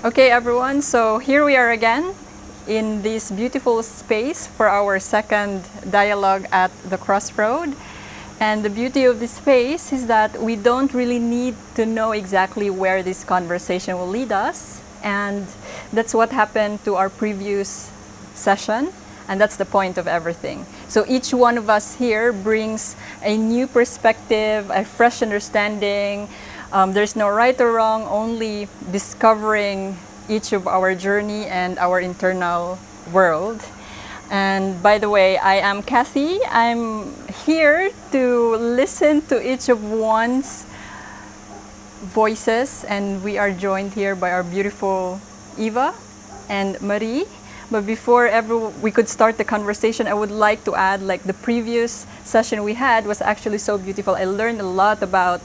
Okay, everyone, so here we are again in this beautiful space for our second dialogue at the Crossroad. And the beauty of this space is that we don't really need to know exactly where this conversation will lead us. And that's what happened to our previous session. And that's the point of everything. So each one of us here brings a new perspective, a fresh understanding. There's no right or wrong, only discovering each of our journey and our internal world. And by the way, I am Kathy. I'm here to listen to each of one's voices, and we are joined here by our beautiful Eva and Marie. But before ever we could start the conversation, I would like to add, like, the previous session we had was actually so beautiful. I learned a lot about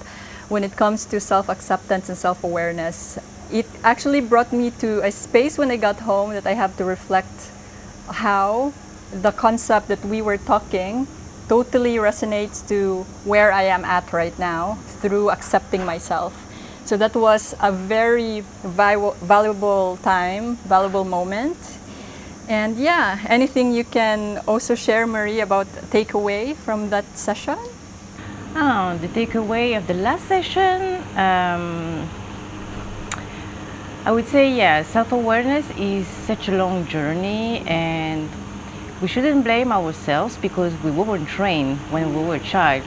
when it comes to self-acceptance and self-awareness. It actually brought me to a space when I got home that I have to reflect how the concept that we were talking totally resonates to where I am at right now through accepting myself. So that was a very valuable time, valuable moment. And yeah, anything you can also share, Marie, about takeaway from that session? Oh, the takeaway of the last session, I would say, yeah, self-awareness is such a long journey, and we shouldn't blame ourselves because we weren't trained when we were a child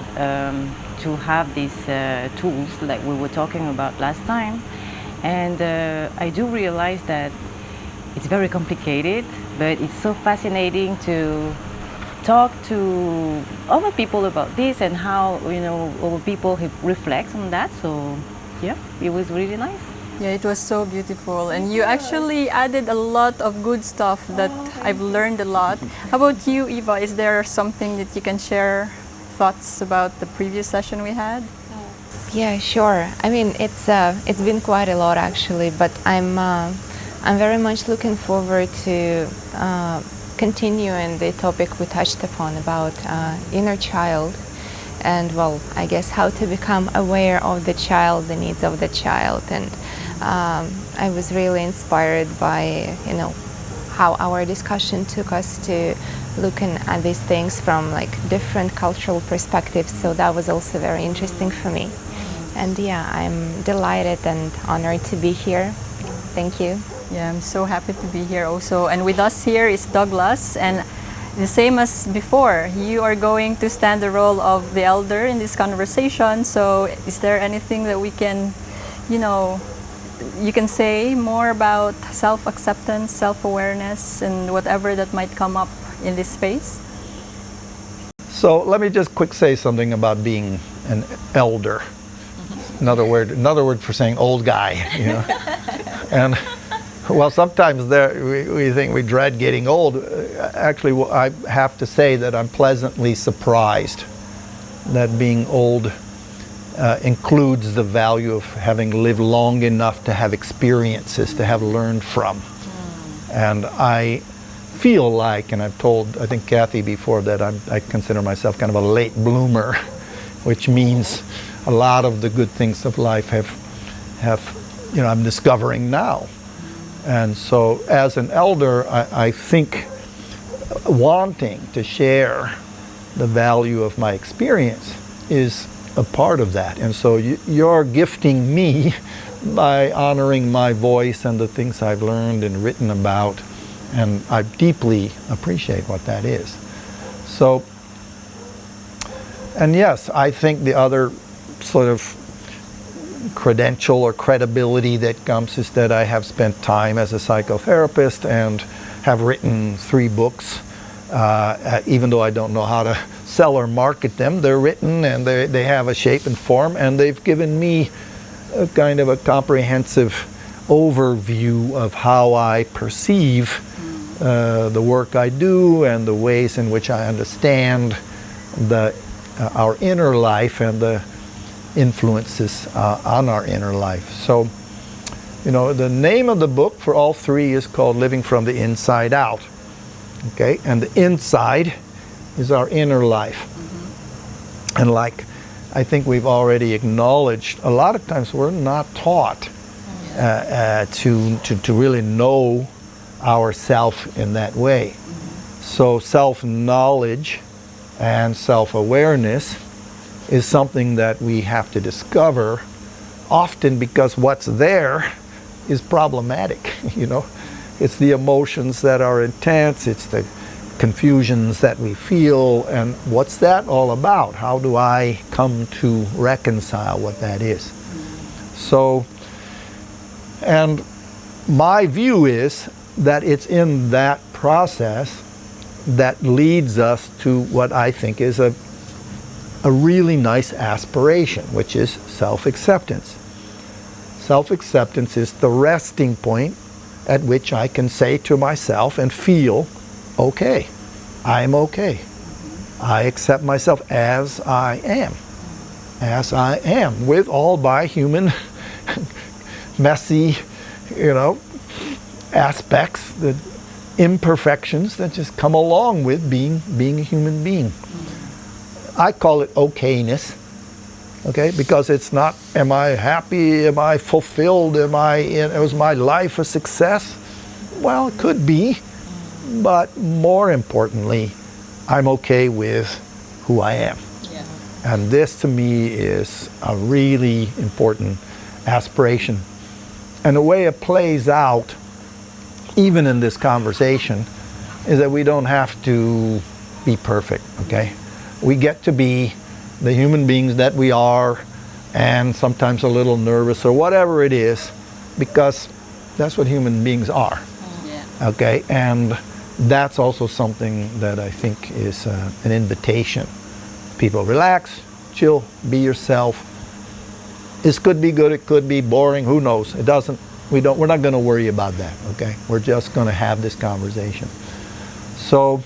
to have these tools like we were talking about last time. And I do realize that it's very complicated, but it's so fascinating to talk to other people about this and how, other people reflect on that. So yeah, it was really nice. Yeah, it was so beautiful. And you actually added a lot of good stuff that I've learned a lot. How about you, Eva? Is there something that you can share, thoughts about the previous session we had? Yeah, sure. I mean, it's been quite a lot actually, but I'm very much looking forward to continuing the topic we touched upon about inner child, and well, I guess how to become aware of the child, the needs of the child. And I was really inspired by how our discussion took us to looking at these things from like different cultural perspectives. So that was also very interesting for me. And yeah, I'm delighted and honored to be here. Thank you. Yeah, I'm so happy to be here also. And with us here is Douglas. And the same as before, you are going to stand the role of the elder in this conversation. So is there anything that we can, you can say more about self-acceptance, self-awareness, and whatever that might come up in this space? So let me just quick say something about being an elder. Another word for saying old guy, And well, sometimes we think we dread getting old. Actually, I have to say that I'm pleasantly surprised that being old includes the value of having lived long enough to have experiences, to have learned from. And I feel like, and I've told, I think, Kathy before, that I consider myself kind of a late bloomer, which means a lot of the good things of life I'm discovering now. And so as an elder, I think wanting to share the value of my experience is a part of that. And so you're gifting me by honoring my voice and the things I've learned and written about, and I deeply appreciate what that is. So, and yes, I think the other sort of credential or credibility that comes is that I have spent time as a psychotherapist and have written 3 books. Even though I don't know how to sell or market them, they're written and they have a shape and form, and they've given me a kind of a comprehensive overview of how I perceive the work I do and the ways in which I understand our inner life and the influences on our inner life. So, the name of the book for all 3 is called Living from the Inside Out. Okay, and the inside is our inner life. And like I think we've already acknowledged, a lot of times we're not taught to really know ourself in that way. So self-knowledge and self-awareness is something that we have to discover, often because what's there is problematic. You know, it's the emotions that are intense, it's the confusions that we feel, and what's that all about? How do I come to reconcile what that is? So, and my view is that it's in that process that leads us to what I think is a really nice aspiration, which is self-acceptance. Self-acceptance is the resting point at which I can say to myself and feel, okay, I'm okay. I accept myself as I am, with all my human, messy, you know, aspects, the imperfections that just come along with being a human being. I call it okayness, okay, because it's not, am I happy, am I fulfilled, was my life a success? Well, it could be, but more importantly, I'm okay with who I am. Yeah. And this to me is a really important aspiration. And the way it plays out, even in this conversation, is that we don't have to be perfect, okay? We get to be the human beings that we are, and sometimes a little nervous or whatever it is, because that's what human beings are. Yeah. Okay, and that's also something that I think is an invitation. People relax, chill, be yourself. This could be good, it could be boring, who knows? It doesn't, we're not going to worry about that, okay? We're just going to have this conversation. So,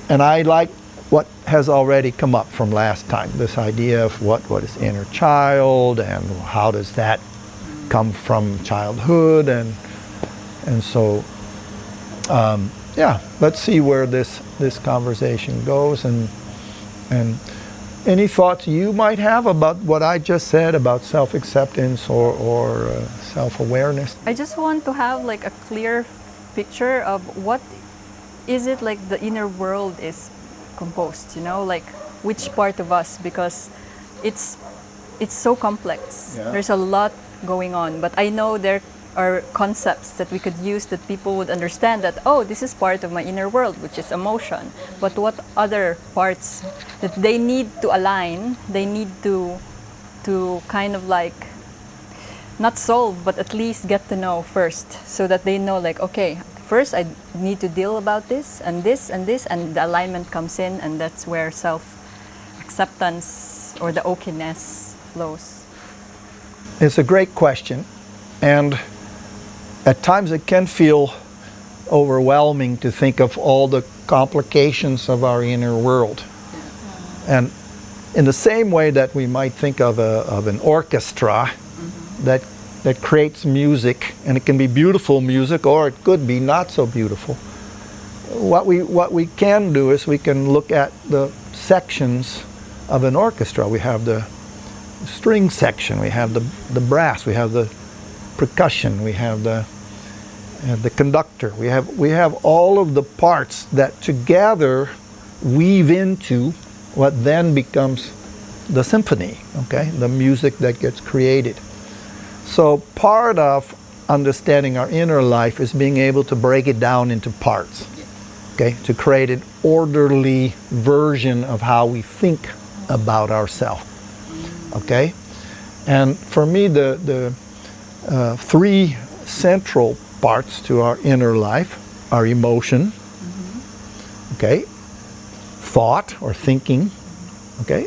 and I like what has already come up from last time, this idea of what is inner child and how does that come from childhood, and so yeah, let's see where this conversation goes, and any thoughts you might have about what I just said about self-acceptance or self-awareness. I just want to have like a clear picture of what is it like the inner world is composed, you know, like which part of us, because it's so complex. Yeah. There's a lot going on, but I know there are concepts that we could use that people would understand that, oh, this is part of my inner world, which is emotion. But what other parts that they need to align, they need to kind of like not solve, but at least get to know first, so that they know like, okay, first I need to deal about this and this and this, and the alignment comes in, and that's where self-acceptance or the okayness flows. It's a great question, and at times it can feel overwhelming to think of all the complications of our inner world. And in the same way that we might think of an orchestra that creates music, and it can be beautiful music or it could be not so beautiful. What we can do is we can look at the sections of an orchestra. We have the string section, we have the brass, we have the percussion, we have the conductor. We have all of the parts that together weave into what then becomes the symphony, okay? The music that gets created. So part of understanding our inner life is being able to break it down into parts, okay? To create an orderly version of how we think about ourselves, okay? And for me, the three central parts to our inner life are emotion, okay, thought or thinking, okay,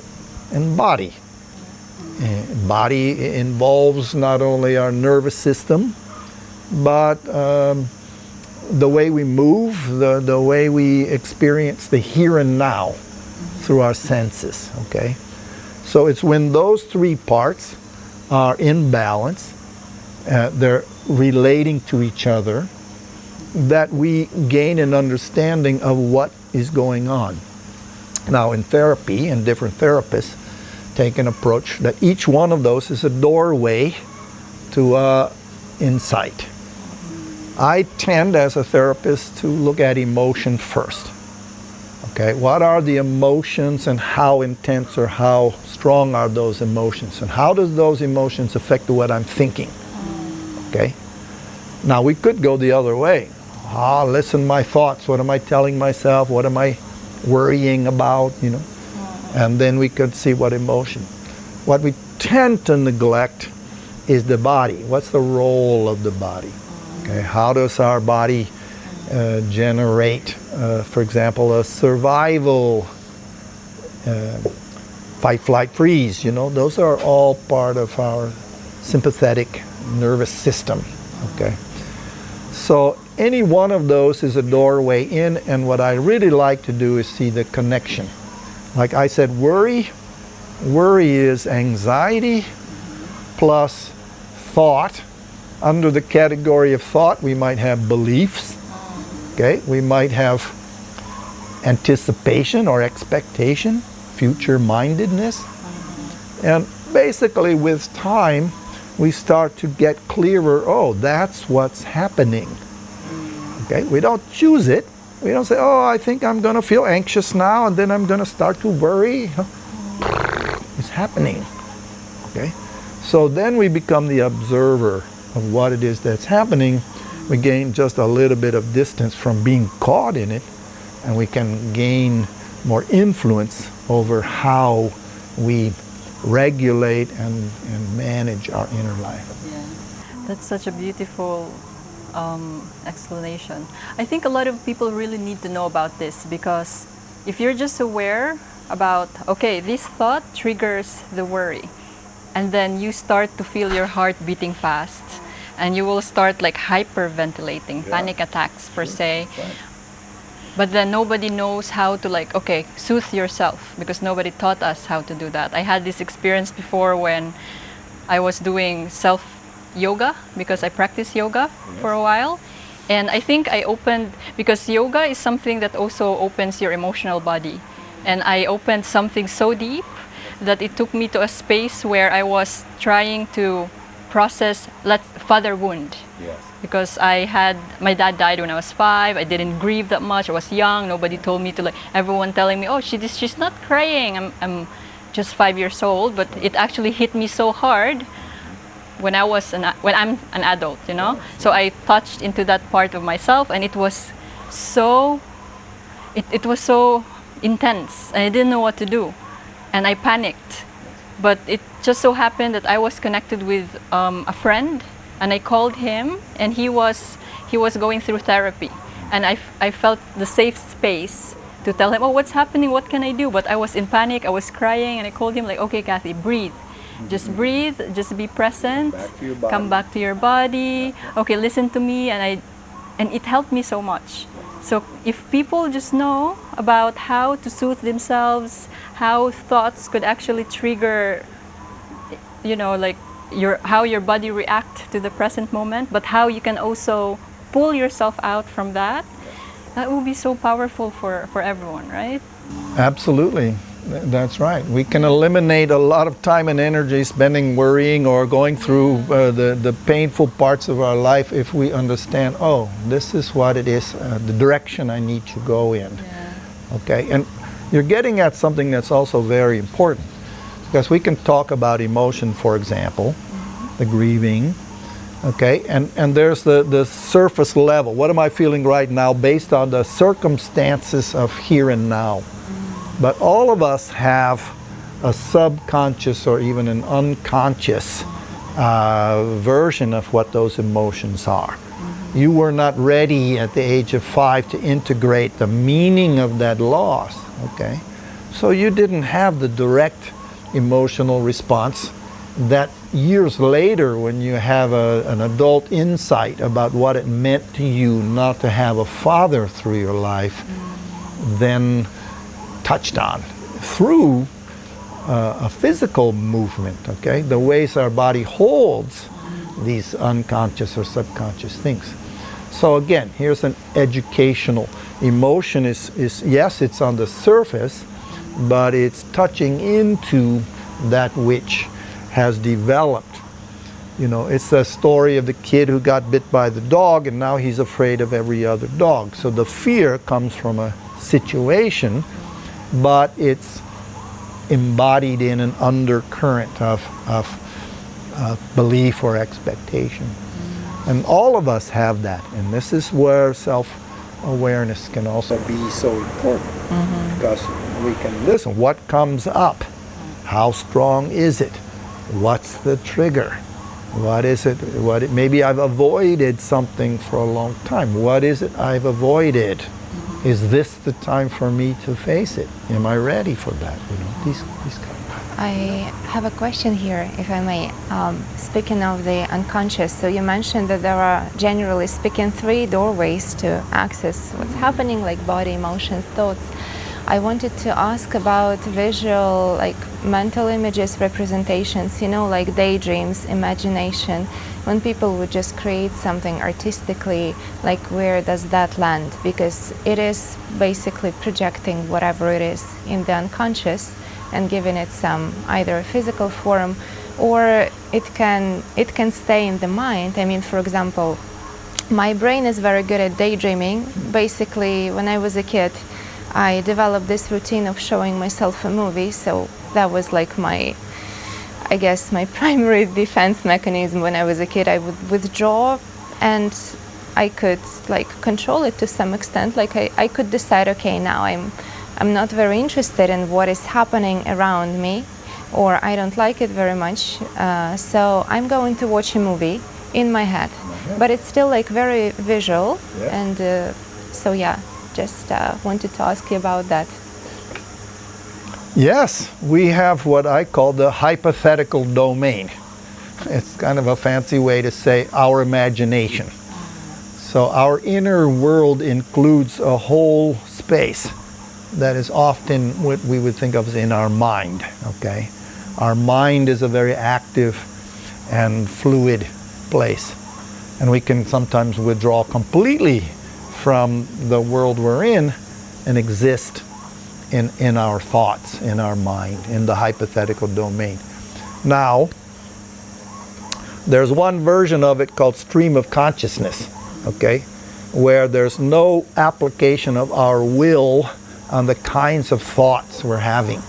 and body. And body involves not only our nervous system, but the way we move, the way we experience the here and now through our senses, okay? So it's when those three parts are in balance, they're relating to each other, that we gain an understanding of what is going on. Now in therapy, and different therapists take an approach that each one of those is a doorway to insight. I tend, as a therapist, to look at emotion first. Okay, what are the emotions and how intense or how strong are those emotions? And how does those emotions affect what I'm thinking? Okay, now we could go the other way. Listen to my thoughts. What am I telling myself? What am I worrying about? You know, and then we could see what emotion. What we tend to neglect is the body. What's the role of the body? Okay, how does our body generate, for example, a survival, fight, flight, freeze? You know, those are all part of our sympathetic nervous system. Okay, so any one of those is a doorway in, and what I really like to do is see the connection. Like I said, worry is anxiety plus thought. Under the category of thought, we might have beliefs. Okay, we might have anticipation or expectation, future mindedness. And basically with time, we start to get clearer, oh, that's what's happening. Okay, we don't choose it. We don't say, oh, I think I'm going to feel anxious now, and then I'm going to start to worry. It's happening. Okay, so then we become the observer of what it is that's happening. We gain just a little bit of distance from being caught in it, and we can gain more influence over how we regulate and manage our inner life. Yeah, that's such a beautiful explanation. I think a lot of people really need to know about this, because if you're just aware about, okay, this thought triggers the worry, and then you start to feel your heart beating fast, and you will start like hyperventilating, panic attacks per se. Right. But then nobody knows how to like, okay, soothe yourself, because nobody taught us how to do that. I had this experience before when I was doing self-yoga, because I practiced yoga for a while. And I think I opened, because yoga is something that also opens your emotional body. And I opened something so deep that it took me to a space where I was trying to process father wound. Yes. Because my dad died when I was 5. I didn't grieve that much. I was young. Nobody told me to, like, everyone telling me, oh, she's not crying. I'm just 5 years old. But it actually hit me so hard when I'm an adult, you know. So I touched into that part of myself, and it was so intense, and I didn't know what to do, and I panicked. But it just so happened that I was connected with a friend, and I called him, and he was going through therapy, and I felt the safe space to tell him, oh, what's happening? What can I do? But I was in panic. I was crying, and I called him like, okay, Kathy, breathe. Just breathe. Just be present. Come back to your body. Okay, listen to me, and it helped me so much. So if people just know about how to soothe themselves, how thoughts could actually trigger, you know, like how your body react to the present moment, but how you can also pull yourself out from that, that will be so powerful for everyone, right? Absolutely. That's right. We can eliminate a lot of time and energy spending worrying or going through the painful parts of our life if we understand, oh, this is what it is, the direction I need to go in. Yeah. Okay, and you're getting at something that's also very important, because we can talk about emotion, for example, the grieving, okay, and there's the surface level. What am I feeling right now based on the circumstances of here and now? But all of us have a subconscious or even an unconscious version of what those emotions are. You were not ready at the age of 5 to integrate the meaning of that loss, okay? So you didn't have the direct emotional response that years later, when you have an adult insight about what it meant to you not to have a father through your life, then touched on through a physical movement, okay? The ways our body holds these unconscious or subconscious things. So again, here's an educational emotion is yes, it's on the surface, but it's touching into that which has developed You know, it's the story of the kid who got bit by the dog and now he's afraid of every other dog. So the fear comes from a situation, but it's embodied in an undercurrent of belief or expectation. And all of us have that, and this is where self-awareness can also be so important, because we can listen. What comes up? How strong is it? What's the trigger? What is it? Maybe I've avoided something for a long time. What is it I've avoided? Is this the time for me to face it? Am I ready for that? You know, these kind of. I have a question here, if I may. Speaking of the unconscious, so you mentioned that there are, generally speaking, 3 doorways to access what's happening, like body, emotions, thoughts. I wanted to ask about visual, like mental images, representations, you know, like daydreams, imagination. When people would just create something artistically, like where does that land? Because it is basically projecting whatever it is in the unconscious and giving it some either physical form, or it can stay in the mind. I mean, for example, my brain is very good at daydreaming. Basically, when I was a kid, I developed this routine of showing myself a movie, so that was like my primary defense mechanism. When I was a kid, I would withdraw, and I could like control it to some extent. Like I could decide, okay, now I'm not very interested in what is happening around me, or I don't like it very much, so I'm going to watch a movie in my head. But it's still like very visual. Yes. And so yeah, just wanted to ask you about that. Yes, we have what I call the hypothetical domain. It's kind of a fancy way to say our imagination. So our inner world includes a whole space that is often what we would think of as in our mind, okay? Our mind is a very active and fluid place, and we can sometimes withdraw completely from the world we're in and exist in our thoughts, in our mind, in the hypothetical domain. Now, there's one version of it called stream of consciousness, okay, where there's no application of our will on the kinds of thoughts we're having.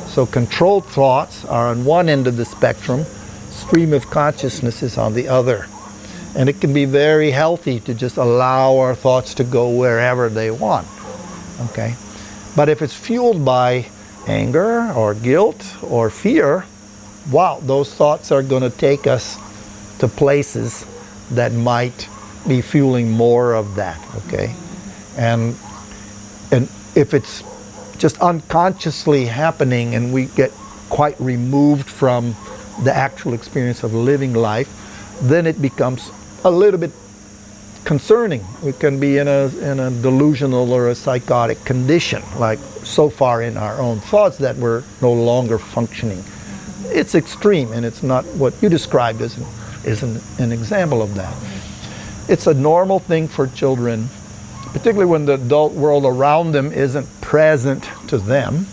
So controlled thoughts are on one end of the spectrum, stream of consciousness is on the other. And it can be very healthy to just allow our thoughts to go wherever they want, okay? But if it's fueled by anger or guilt or fear, wow, those thoughts are going to take us to places that might be fueling more of that, okay? And if it's just unconsciously happening and we get quite removed from the actual experience of living life, then it becomes a little bit concerning. We can be in a delusional or a psychotic condition, like so far in our own thoughts that we're no longer functioning. It's extreme, and it's not what you described as an example of that. It's a normal thing for children, particularly when the adult world around them isn't present to them.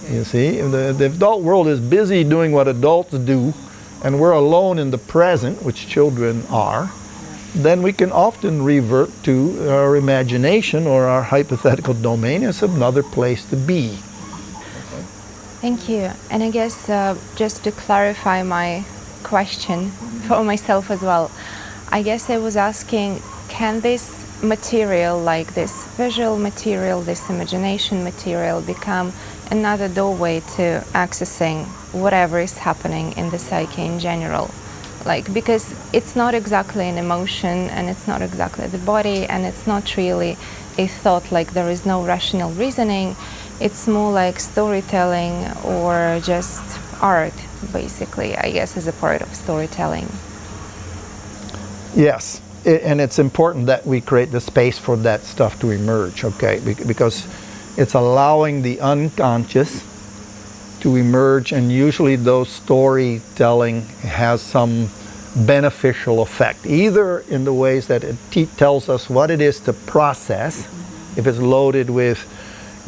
You see, the adult world is busy doing what adults do, and we're alone in the present, which children are. Then we can often revert to our imagination or our hypothetical domain as another place to be. Thank you. And I guess just to clarify my question for myself as well, I guess I was asking, can this material, like this visual material, this imagination material, become another doorway to accessing whatever is happening in the psyche in general? Like, because it's not exactly an emotion, and it's not exactly the body, and it's not really a thought, like there is no rational reasoning. It's more like storytelling or just art, basically, I guess, as a part of storytelling. Yes, and it's important that we create the space for that stuff to emerge, okay? Because it's allowing the unconscious to emerge, and usually those storytelling has some beneficial effect, either in the ways that it tells us what it is to process. If it's loaded with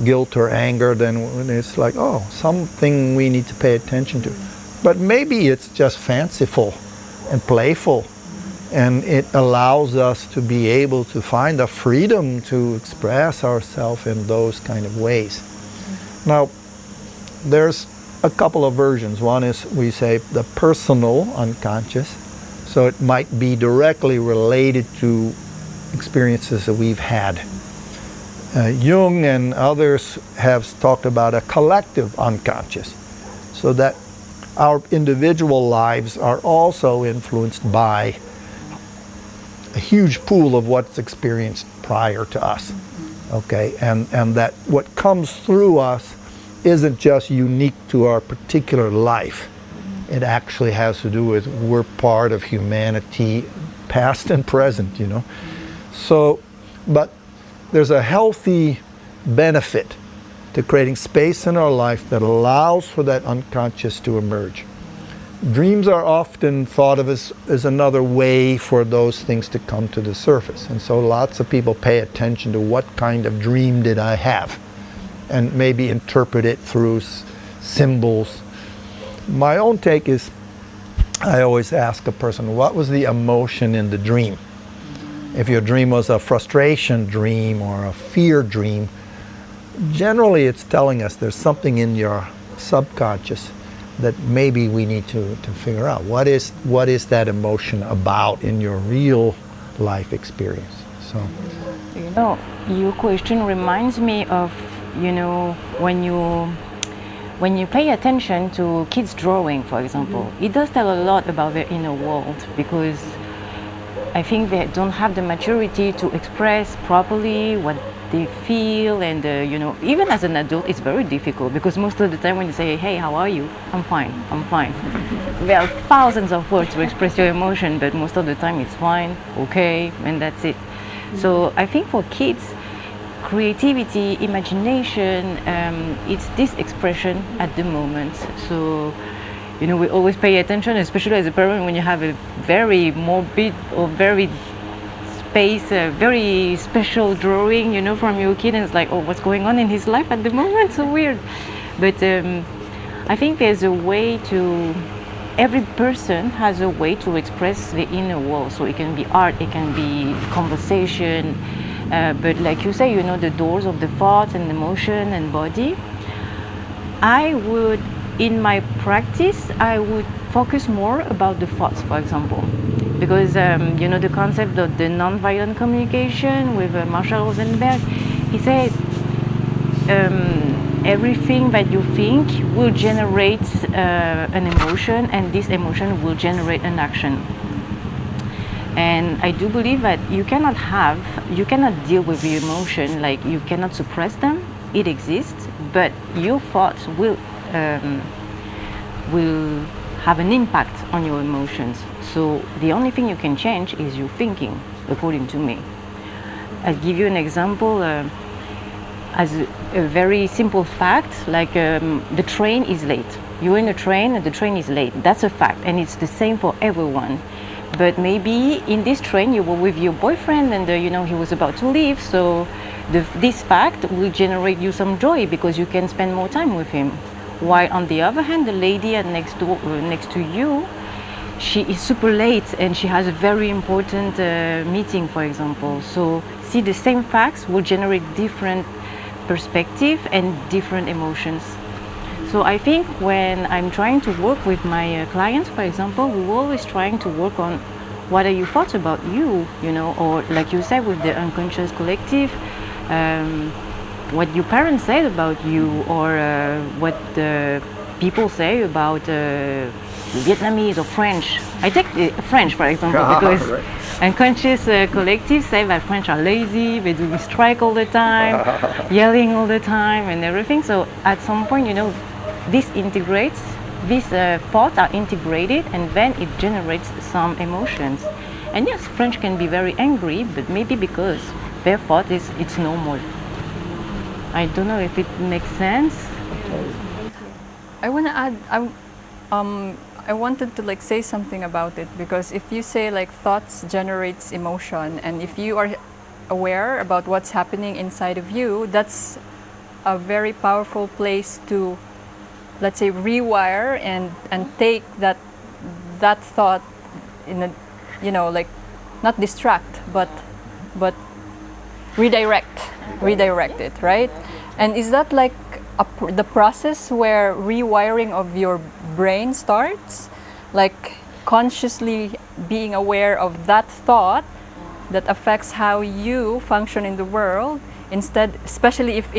guilt or anger, then it's like, oh, something we need to pay attention to. But maybe it's just fanciful, and playful. And it allows us to be able to find a freedom to express ourselves in those kind of ways. Now, there's a couple of versions. One is, we say, the personal unconscious. So it might be directly related to experiences that we've had. Jung and others have talked about a collective unconscious, so that our individual lives are also influenced by a huge pool of what's experienced prior to us. Okay, and that what comes through us isn't just unique to our particular life. It actually has to do with, we're part of humanity, past and present, you know. So, but there's a healthy benefit to creating space in our life that allows for that unconscious to emerge. Dreams are often thought of as another way for those things to come to the surface. And so lots of people pay attention to what kind of dream did I have, and maybe interpret it through symbols. My own take is, I always ask a person, what was the emotion in the dream? If your dream was a frustration dream or a fear dream, generally it's telling us there's something in your subconscious that maybe we need to figure out. What is that emotion about in your real life experience? So, You know, your question reminds me of, you know, when you pay attention to kids drawing, for example, it does tell a lot about their inner world, because I think they don't have the maturity to express properly what they feel, and you know, even as an adult it's very difficult, because most of the time when you say, hey, how are you? I'm fine, I'm fine. There are thousands of words to express your emotion, but most of the time it's fine, okay, and that's it. So I think for kids, creativity, imagination, it's this expression at the moment. So, you know, we always pay attention, especially as a parent, when you have a very morbid or very very special drawing, you know, from your kid, and it's like, oh, what's going on in his life at the moment? So weird. But I think there's a way to, every person has a way to express the inner world. So it can be art, it can be conversation, but like you say, you know, the doors of the thoughts and emotion and body. I would, in my practice, I would focus more about the thoughts, for example, because you know, the concept of the non-violent communication with Marshall Rosenberg, he said everything that you think will generate an emotion, and this emotion will generate an action. And I do believe that you cannot deal with your emotion, like you cannot suppress them. It exists, but your thoughts will have an impact on your emotions. So the only thing you can change is your thinking, according to me. I'll give you an example as a very simple fact, like the train is late. You're in a train and the train is late. That's a fact, and it's the same for everyone. But maybe in this train you were with your boyfriend, and you know, he was about to leave, so this fact will generate you some joy because you can spend more time with him. While on the other hand, the lady at next to you, she is super late and she has a very important meeting, for example. So see, the same facts will generate different perspective and different emotions. So I think when I'm trying to work with my clients, for example, we're always trying to work on what are your thoughts about you, you know, or like you said, with the unconscious collective, what your parents said about you, or what the people say about Vietnamese or French. I take French, for example, because right. Unconscious collective say that French are lazy, they do strike all the time, yelling all the time and everything. So at some point, you know, this integrates, these thoughts are integrated, and then it generates some emotions. And yes, French can be very angry, but maybe because their thought is it's normal. I don't know if it makes sense. I want to add, I wanted to like say something about it, because if you say like thoughts generates emotion, and if you are aware about what's happening inside of you, that's a very powerful place to, let's say, rewire and take that thought in a, you know, like not distract, but redirect it, right? And is that like the process where rewiring of your brain starts, like consciously being aware of that thought that affects how you function in the world, instead, especially if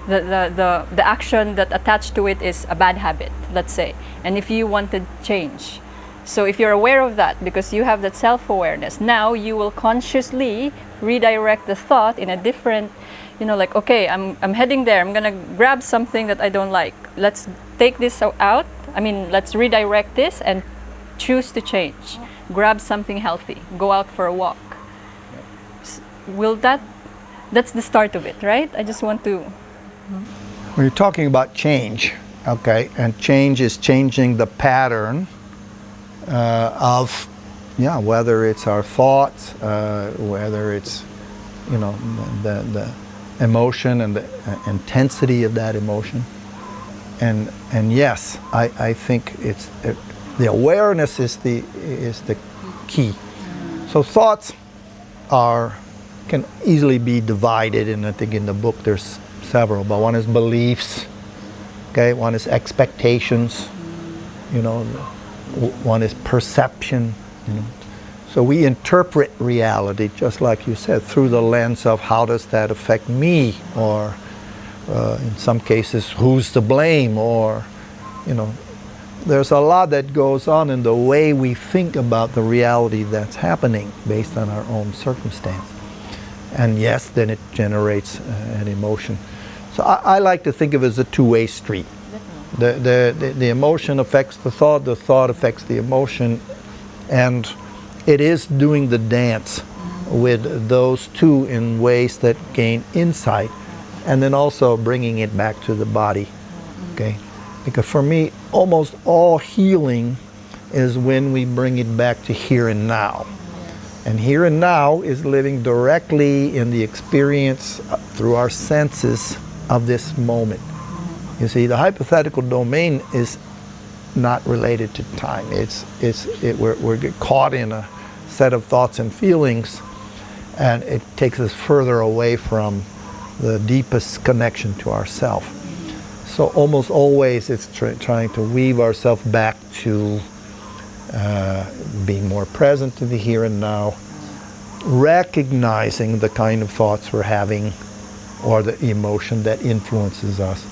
the action that attached to it is a bad habit, let's say, and if you wanted change. So if you're aware of that, because you have that self-awareness, now you will consciously redirect the thought in a different, you know, like, okay, I'm heading there, I'm gonna grab something that I don't like. Let's take this out. I mean, let's redirect this and choose to change. Grab something healthy. Go out for a walk. Will that's the start of it, right? I just want to... When you're talking about change, okay, and change is changing the pattern of, yeah, whether it's our thoughts, whether it's, you know, the emotion and the intensity of that emotion. And yes, I think the awareness is the key. So thoughts can easily be divided, and I think in the book there's several, but one is beliefs, okay, one is expectations, you know, one is perception, you know. So we interpret reality, just like you said, through the lens of how does that affect me, or in some cases, who's to blame, or, you know, there's a lot that goes on in the way we think about the reality that's happening based on our own circumstance. And yes, then it generates an emotion. So I like to think of it as a two-way street. The emotion affects the thought affects the emotion, and it is doing the dance with those two in ways that gain insight, and then also bringing it back to the body, okay? Because for me, almost all healing is when we bring it back to here and now. And here and now is living directly in the experience through our senses of this moment. You see, the hypothetical domain is not related to time. We're caught in a set of thoughts and feelings, and it takes us further away from the deepest connection to ourself. So almost always it's trying to weave ourselves back to being more present to the here and now, recognizing the kind of thoughts we're having or the emotion that influences us.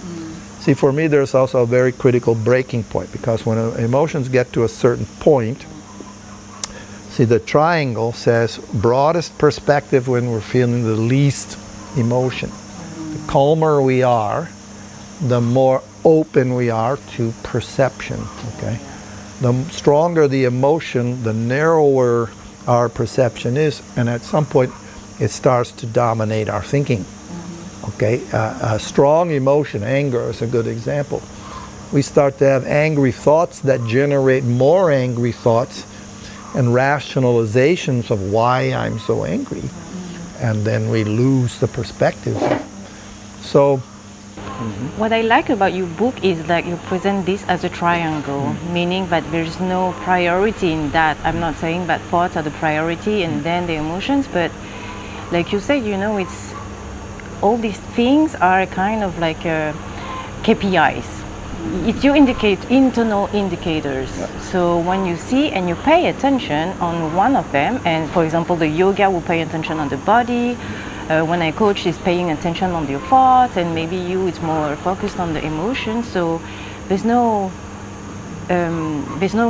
See, for me, there's also a very critical breaking point, because when emotions get to a certain point, see, the triangle says broadest perspective when we're feeling the least emotion. The calmer we are, the more open we are to perception, okay? The stronger the emotion, the narrower our perception is, and at some point it starts to dominate our thinking, okay? A strong emotion, anger is a good example. We start to have angry thoughts that generate more angry thoughts and rationalizations of why I'm so angry, and then we lose the perspective. So what I like about your book is that you present this as a triangle, meaning that there's no priority in that. I'm not saying that thoughts are the priority and then the emotions, but like you said, you know, it's all these things are kind of like KPIs. It's your internal indicators. So when you see and you pay attention on one of them, and for example, the yoga will pay attention on the body. When I coach, is paying attention on your thoughts, and maybe you, it's more focused on the emotions. So there's no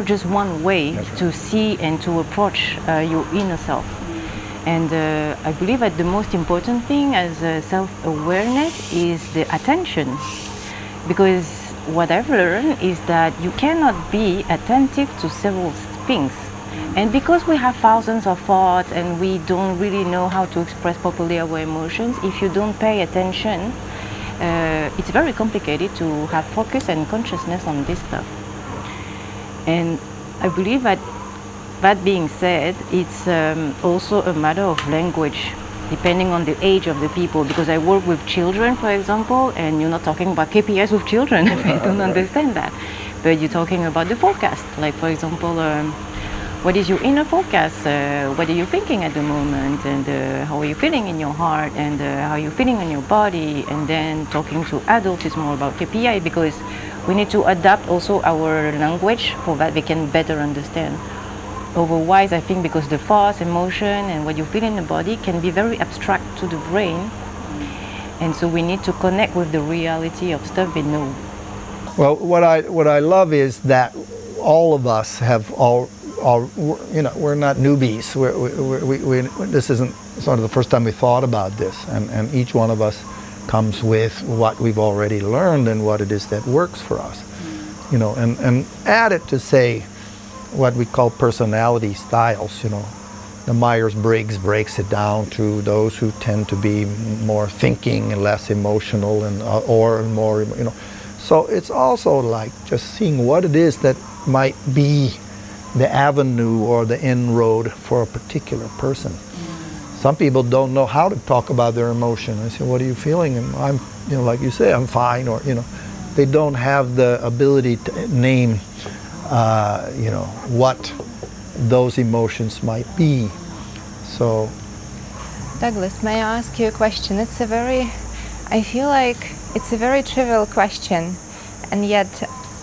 just one way to see and to approach your inner self. And I believe that the most important thing as self-awareness is the attention, because what I've learned is that you cannot be attentive to several things. And because we have thousands of thoughts and we don't really know how to express properly our emotions, if you don't pay attention, it's very complicated to have focus and consciousness on this stuff. And I believe that, that being said, it's also a matter of language, depending on the age of the people, because I work with children, for example, and you're not talking about KPIs with children. They don't understand that. But you're talking about the forecast. Like, for example, what is your inner focus, what are you thinking at the moment, and how are you feeling in your heart, and how are you feeling in your body. And then talking to adults is more about KPI, because we need to adapt also our language for that they can better understand. Otherwise, I think because the thoughts, emotion, and what you feel in the body can be very abstract to the brain, and so we need to connect with the reality of stuff they know. Well, what I love is that all of us have all you know, we're not newbies. This isn't sort of the first time we thought about this, and each one of us comes with what we've already learned and what it is that works for us, you know, and add it to, say, what we call personality styles. You know, the Myers-Briggs breaks it down to those who tend to be more thinking and less emotional, and or more, you know. So it's also like just seeing what it is that might be the avenue or the inroad for a particular person. Some people don't know how to talk about their emotion. I say, what are you feeling? And I'm, you know, like you say, I'm fine, or, you know, they don't have the ability to name, you know, what those emotions might be. So, Douglas, may I ask you a question? I feel like it's a very trivial question, and yet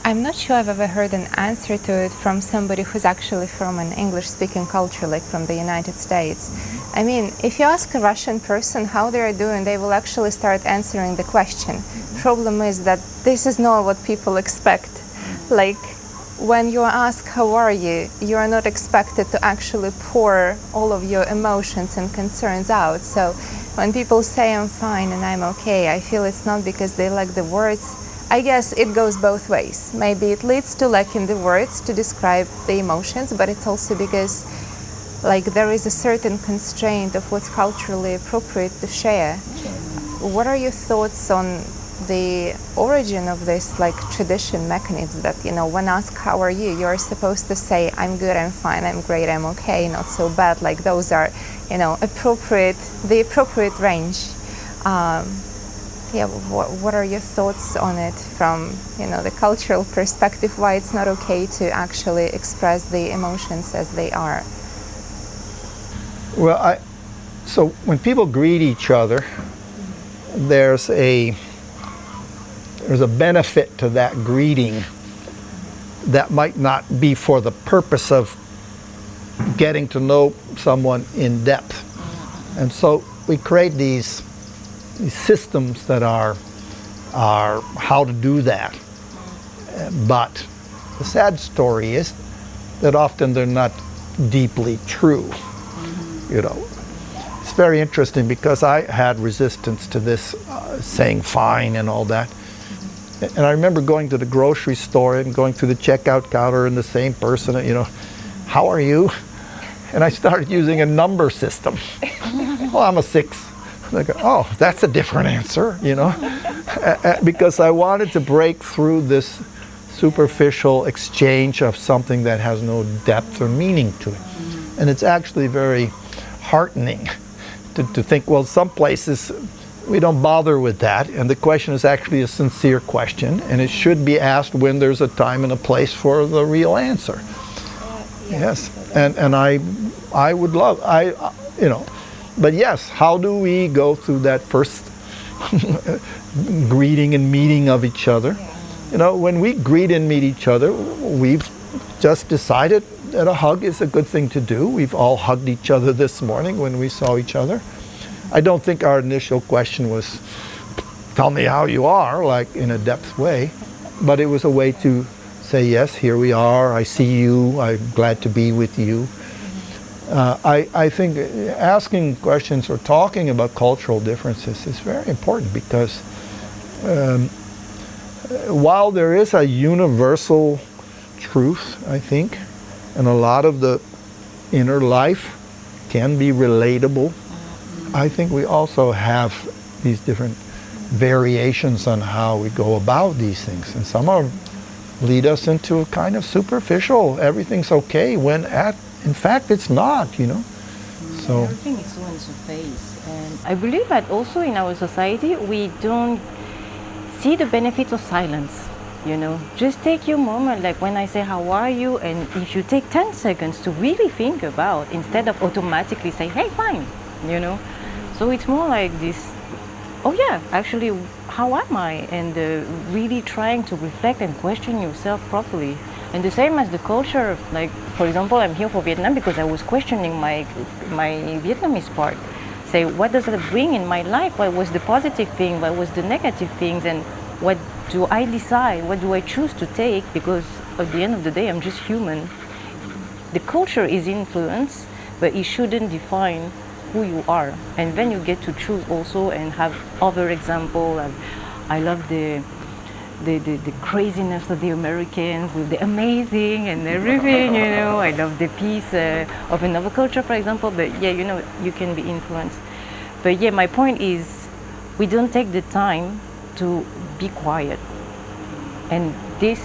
I'm not sure I've ever heard an answer to it from somebody who's actually from an English-speaking culture, like from the United States. I mean, if you ask a Russian person how they're doing, they will actually start answering the question. Problem is that this is not what people expect. Like, when you ask how are you are not expected to actually pour all of your emotions and concerns out. So when people say I'm fine and I'm okay, I feel it's not because they lack the words. I guess it goes both ways. Maybe it leads to lacking the words to describe the emotions, but it's also because like there is a certain constraint of what's culturally appropriate to share. What are your thoughts on the origin of this like tradition mechanism that, you know, when asked how are you, you're supposed to say I'm good, I'm fine, I'm great, I'm okay, not so bad. Like those are, you know, the appropriate range. Yeah, what are your thoughts on it from, you know, the cultural perspective, why it's not okay to actually express the emotions as they are? well, so when people greet each other, there's a benefit to that greeting that might not be for the purpose of getting to know someone in depth. And so we create these systems that are how to do that. But the sad story is that often they're not deeply true. You know, it's very interesting because I had resistance to this saying fine and all that. And I remember going to the grocery store and going through the checkout counter and the same person, you know, how are you? And I started using a number system. Well, I'm a 6. And I go, oh, that's a different answer, you know, because I wanted to break through this superficial exchange of something that has no depth or meaning to it. And it's actually very heartening to think, well, some places we don't bother with that, and the question is actually a sincere question, and it should be asked when there's a time and a place for the real answer. Yes, and I would love, you know, but yes, how do we go through that first greeting and meeting of each other? You know, when we greet and meet each other, we've just decided that a hug is a good thing to do. We've all hugged each other this morning when we saw each other. I don't think our initial question was, tell me how you are, like in a depth way, but it was a way to say, yes, here we are, I see you, I'm glad to be with you. I think asking questions or talking about cultural differences is very important because while there is a universal truth, I think, and a lot of the inner life can be relatable, I think we also have these different variations on how we go about these things. And some are lead us into a kind of superficial, everything's okay, when in fact it's not, you know. So everything is so in the face. And I believe that also in our society we don't see the benefits of silence. you know. Just take your moment, like when I say how are you, and if you take 10 seconds to really think about, instead of automatically say, hey, fine, you know. So it's more like this, oh yeah, actually, how am I? And really trying to reflect and question yourself properly. And the same as the culture, like, for example, I'm here for Vietnam because I was questioning my Vietnamese part. Say, what does it bring in my life? What was the positive thing? What was the negative things? And what do I decide? What do I choose to take? Because at the end of the day, I'm just human. The culture is influence, but it shouldn't define who you are. And then you get to choose also and have other examples. I love the craziness of the Americans with the amazing and everything, you know. I love the peace of another culture, for example, but yeah, you know, you can be influenced. But yeah, my point is, we don't take the time to be quiet. And this,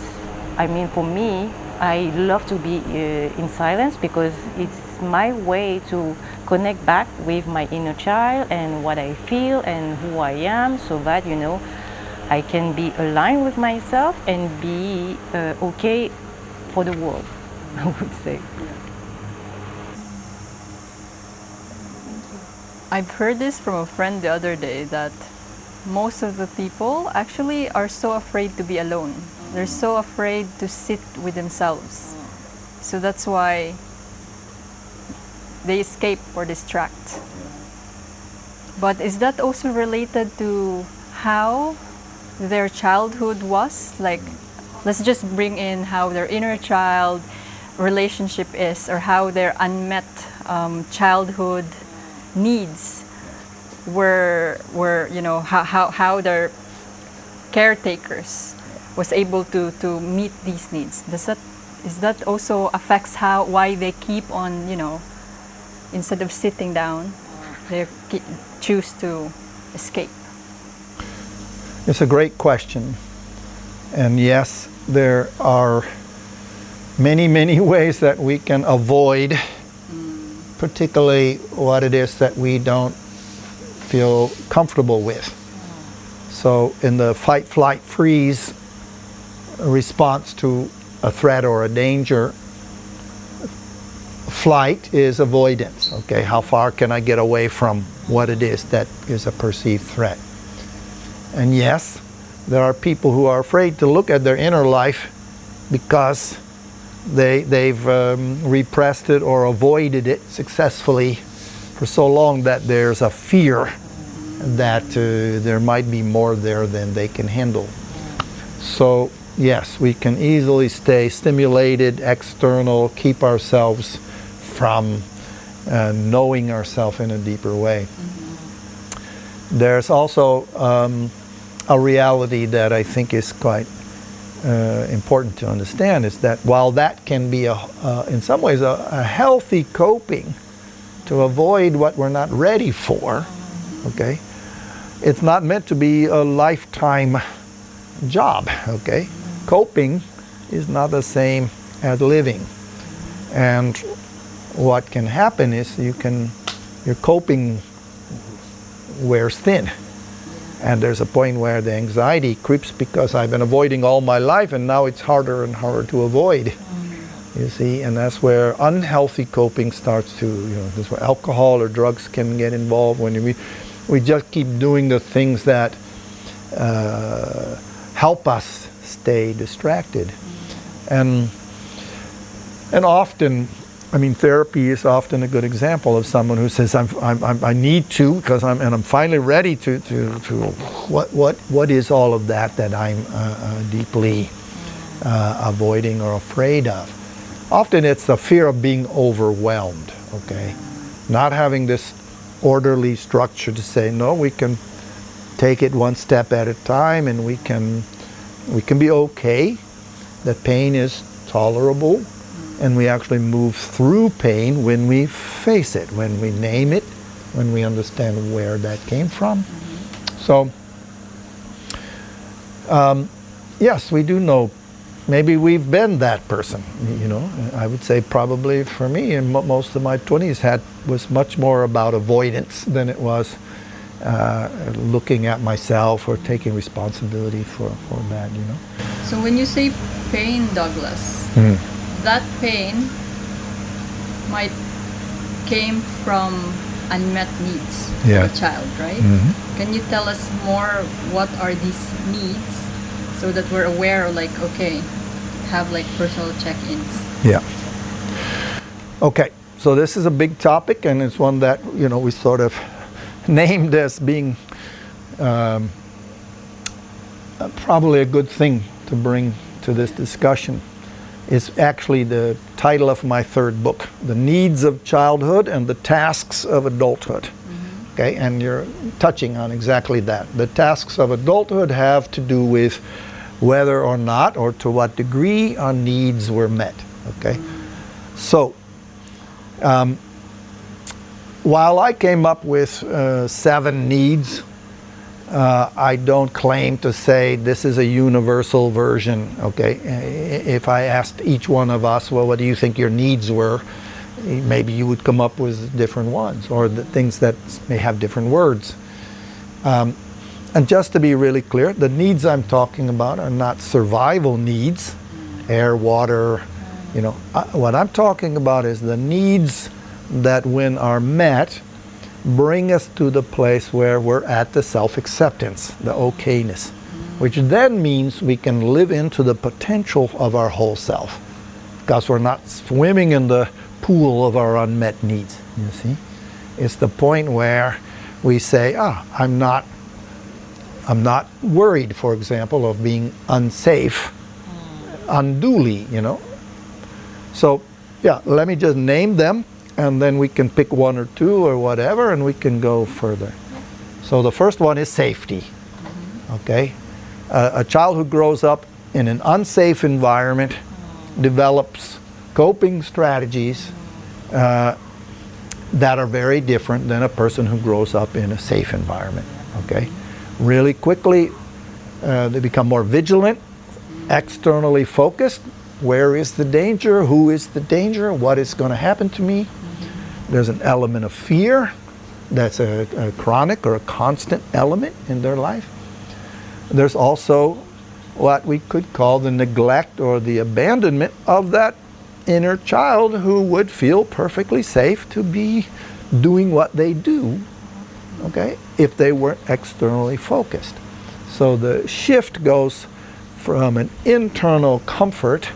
I mean, for me, I love to be in silence because it's my way to connect back with my inner child and what I feel and who I am, so that, you know, I can be aligned with myself and be okay for the world, I would say. I've heard this from a friend the other day that most of the people actually are so afraid to be alone. They're so afraid to sit with themselves. So that's why they escape or distract. But is that also related to how their childhood was? Like, let's just bring in how their inner child relationship is, or how their unmet childhood needs were, you know, how their caretakers was able to meet these needs. Is that also affects why they keep on, you know, instead of sitting down, they choose to escape? It's a great question. And yes, there are many ways that we can avoid, particularly what it is that we don't feel comfortable with. So in the fight, flight, freeze response to a threat or a danger, flight is avoidance. Okay, how far can I get away from what it is that is a perceived threat? And yes, there are people who are afraid to look at their inner life because they've repressed it or avoided it successfully for so long that there's a fear that there might be more there than they can handle. So yes, we can easily stay stimulated, external, keep ourselves from knowing ourselves in a deeper way. There's also a reality that I think is quite important to understand, is that while that can be in some ways a healthy coping to avoid what we're not ready for, okay, it's not meant to be a lifetime job, okay? Coping is not the same as living. And what can happen is your coping wears thin. And there's a point where the anxiety creeps because I've been avoiding all my life and now it's harder and harder to avoid. You see, and that's where unhealthy coping starts to, you know, that's where alcohol or drugs can get involved, when we just keep doing the things that help us stay distracted. And often, I mean, therapy is often a good example of someone who says, I need to, because I'm finally ready to what is all of that I'm deeply avoiding or afraid of. Often it's the fear of being overwhelmed, okay? Not having this orderly structure to say, no, we can take it one step at a time, and we can be okay, that pain is tolerable, and we actually move through pain when we face it, when we name it, when we understand where that came from. So, yes, we do know, maybe we've been that person, you know. I would say probably for me, in most of my 20s was much more about avoidance than it was looking at myself or taking responsibility for that, you know. So when you say pain, Douglas, that pain might came from unmet needs Yeah. of a child, right? Can you tell us more what are these needs so that we're aware, like, okay, have like personal check-ins? Yeah. Okay, so this is a big topic, and it's one that, you know, we sort of named as being probably a good thing to bring to this discussion. Is actually the title of my third book, The Needs of Childhood and the Tasks of Adulthood. Okay, and you're touching on exactly that. The tasks of adulthood have to do with whether or not, or to what degree, our needs were met. Okay, so while I came up with 7 needs, I don't claim to say this is a universal version. Okay, if I asked each one of us, well, what do you think your needs were? Maybe you would come up with different ones, or the things that may have different words. And just to be really clear, the needs I'm talking about are not survival needs, air, water, you know. What I'm talking about is the needs that, when are met, bring us to the place where we're at the self-acceptance, the okayness, which then means we can live into the potential of our whole self, because we're not swimming in the pool of our unmet needs, you see. It's the point where we say, I'm not worried, for example, of being unsafe unduly, you know. So, yeah, let me just name them, and then we can pick one or two or whatever, and we can go further. So the first one is safety. Okay, a child who grows up in an unsafe environment develops coping strategies that are very different than a person who grows up in a safe environment. Okay, really quickly they become more vigilant, externally focused. Where is the danger? Who is the danger? What is going to happen to me? There's an element of fear that's a chronic or a constant element in their life. There's also what we could call the neglect or the abandonment of that inner child, who would feel perfectly safe to be doing what they do, okay, if they weren't externally focused. So the shift goes from an internal comfort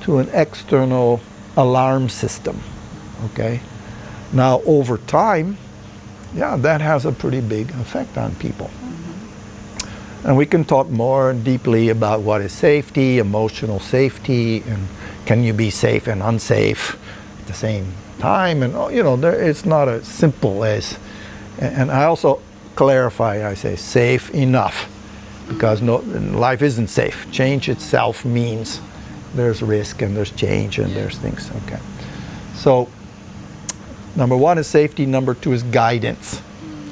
to an external alarm system, okay? Now, over time, yeah, that has a pretty big effect on people. And we can talk more deeply about what is safety, emotional safety, and can you be safe and unsafe at the same time? And, you know, it's not as simple as, and I also clarify, I say safe enough, because life isn't safe. Change itself means there's risk and there's change and there's things, okay? So, number one is safety, number two is guidance,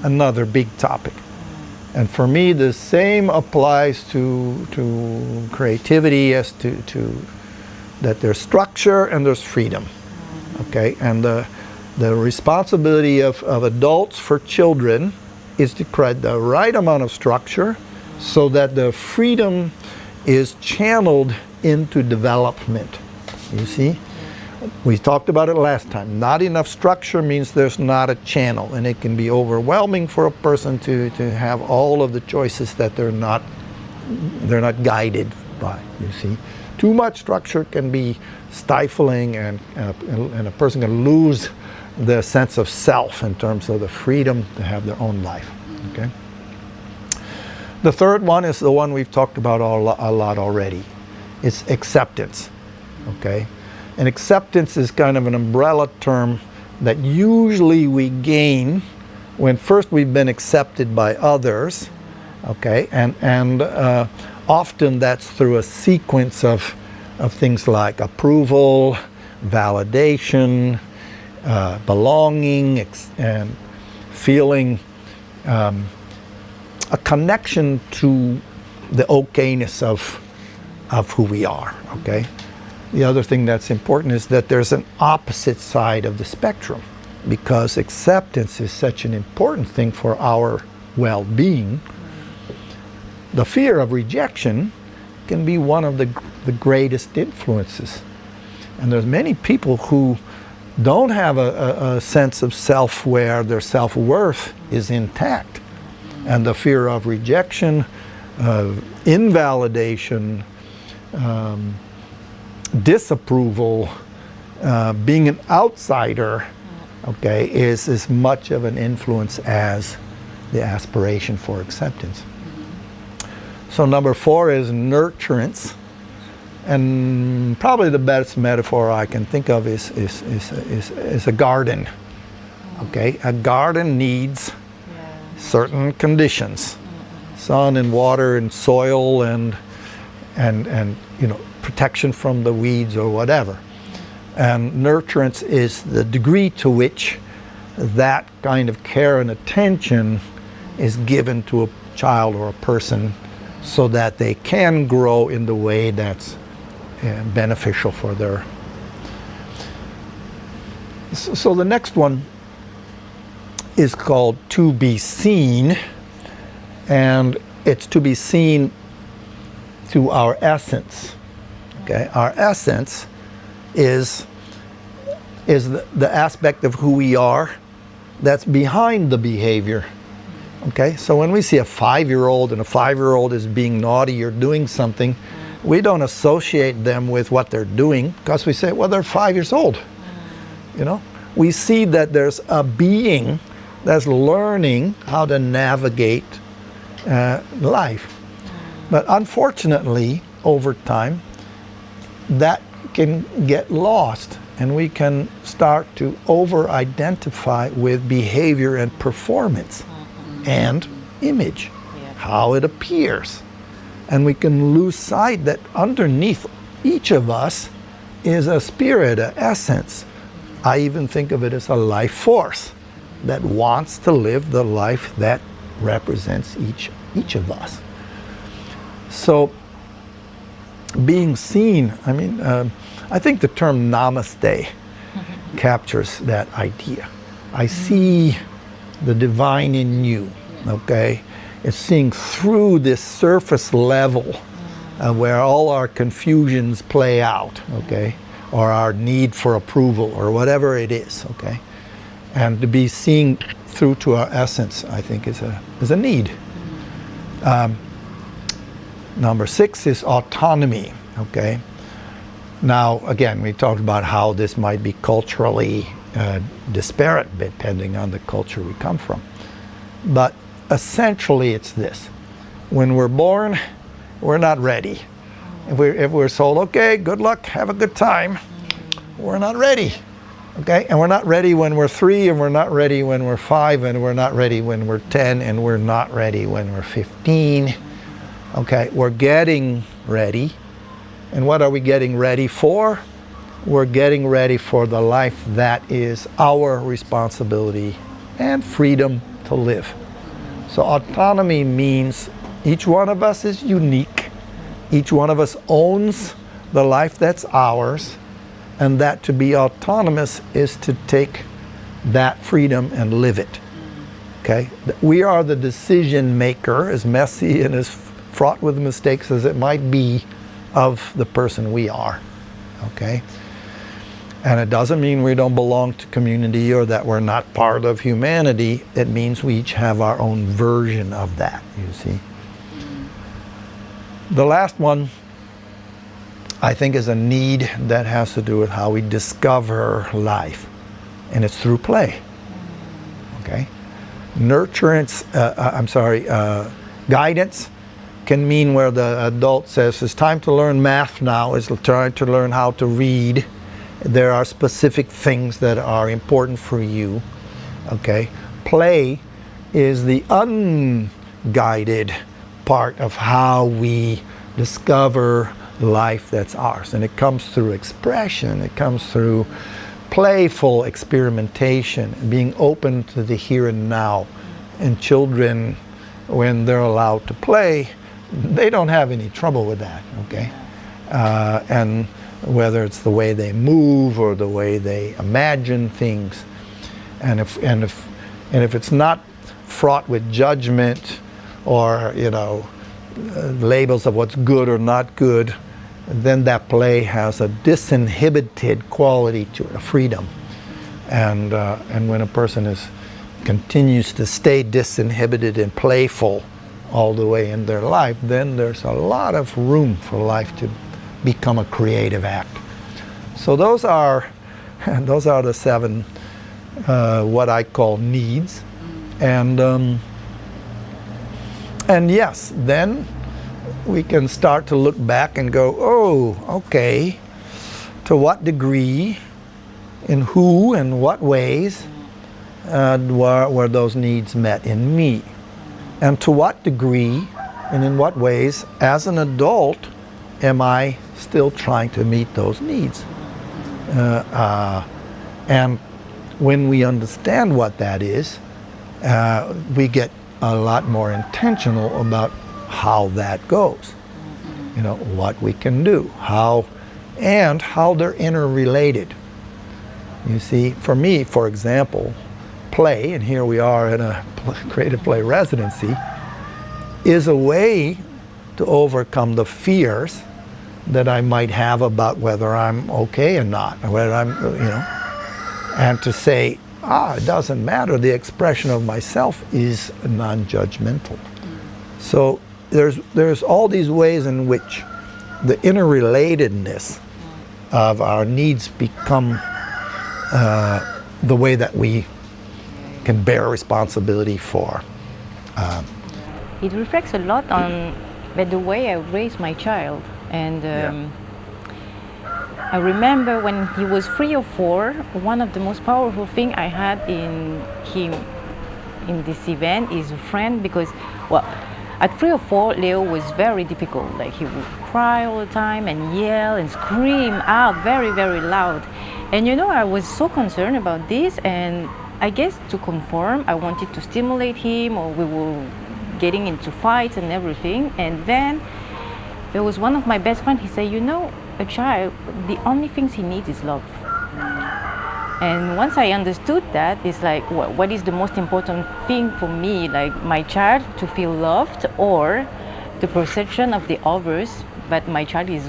another big topic. And for me, the same applies to creativity as to that there's structure and there's freedom, okay? And the responsibility of adults for children is to create the right amount of structure so that the freedom is channeled into development, you see? We talked about it last time. Not enough structure means there's not a channel, and it can be overwhelming for a person to have all of the choices that they're not guided by, you see. Too much structure can be stifling, and a person can lose the sense of self in terms of the freedom to have their own life, okay? The third one is the one we've talked about a lot already. It's acceptance, okay? And acceptance is kind of an umbrella term that usually we gain when first we've been accepted by others, okay? And often that's through a sequence of things like approval, validation, belonging, and feeling a connection to the okayness of who we are, okay? The other thing that's important is that there's an opposite side of the spectrum, because acceptance is such an important thing for our well-being, the fear of rejection can be one of the greatest influences. And there's many people who don't have a sense of self where their self-worth is intact. And the fear of rejection, invalidation, disapproval, being an outsider, okay, is as much of an influence as the aspiration for acceptance. So number 4 is nurturance. And probably the best metaphor I can think of is a garden. Okay, a garden needs certain conditions, sun and water and soil and you know, protection from the weeds or whatever. And nurturance is the degree to which that kind of care and attention is given to a child or a person so that they can grow in the way that's beneficial for their. So the next one is called to be seen, and it's to be seen through our essence. Okay, our essence is the aspect of who we are that's behind the behavior. Okay, so when we see a 5-year-old and a 5-year-old is being naughty or doing something, we don't associate them with what they're doing because we say, well, they're 5 years old. You know, we see that there's a being that's learning how to navigate life. But unfortunately, over time, that can get lost, and we can start to over-identify with behavior and performance and image, how it appears. And we can lose sight that underneath each of us is a spirit, an essence. I even think of it as a life force that wants to live the life that represents each of us. So being seen, I mean, I think the term namaste captures that idea. I see the divine in you, okay? It's seeing through this surface level where all our confusions play out, okay? Or our need for approval or whatever it is, okay? And to be seeing through to our essence, I think is a need. Number 6 is autonomy, okay? Now, again, we talked about how this might be culturally disparate depending on the culture we come from. But essentially it's this. When we're born, we're not ready. If we're told, okay, good luck, have a good time, we're not ready. Okay, and we're not ready when we're 3, and we're not ready when we're 5, and we're not ready when we're 10, and we're not ready when we're 15. Okay, we're getting ready. And what are we getting ready for? We're getting ready for the life that is our responsibility and freedom to live. So autonomy means each one of us is unique. Each one of us owns the life that's ours. And that to be autonomous is to take that freedom and live it. Okay? We are the decision maker, as messy and as fraught with mistakes as it might be, of the person we are. Okay? And it doesn't mean we don't belong to community or that we're not part of humanity. It means we each have our own version of that, you see. The last one, I think, is a need that has to do with how we discover life, and it's through play. Okay, guidance can mean where the adult says it's time to learn math now, it's time to learn how to read. There are specific things that are important for you. Okay, play is the unguided part of how we discover life that's ours, and it comes through expression, it comes through playful experimentation, being open to the here and now. And children, when they're allowed to play, they don't have any trouble with that, okay? And whether it's the way they move or the way they imagine things, and if it's not fraught with judgment or, labels of what's good or not good, then that play has a disinhibited quality to it, a freedom. And when a person continues to stay disinhibited and playful all the way in their life, then there's a lot of room for life to become a creative act. So those are the 7 what I call needs, and yes, then we can start to look back and go, oh, okay, to what degree, in who and what ways were those needs met in me, and to what degree and in what ways, as an adult, am I still trying to meet those needs? And when we understand what that is, we get a lot more intentional about how that goes. What we can do, how they're interrelated. You see, for me, for example, play, and here we are in a creative play residency, is a way to overcome the fears that I might have about whether I'm okay or not, or whether I'm, and to say, it doesn't matter, the expression of myself is non-judgmental. So there's all these ways in which the interrelatedness of our needs become the way that we can bear responsibility for. It reflects a lot on the way I raised my child. And I remember when he was 3 or 4, one of the most powerful things I had in him in this event is a friend, because, at 3 or 4, Leo was very difficult. Like, he would cry all the time and yell and scream out very, very loud. And I was so concerned about this, and I guess to conform, I wanted to stimulate him, or we were getting into fights and everything. And then there was one of my best friends, he said, a child, the only things he needs is love. And once I understood that, it's like, what is the most important thing for me? Like, my child to feel loved, or the perception of the others, but my child is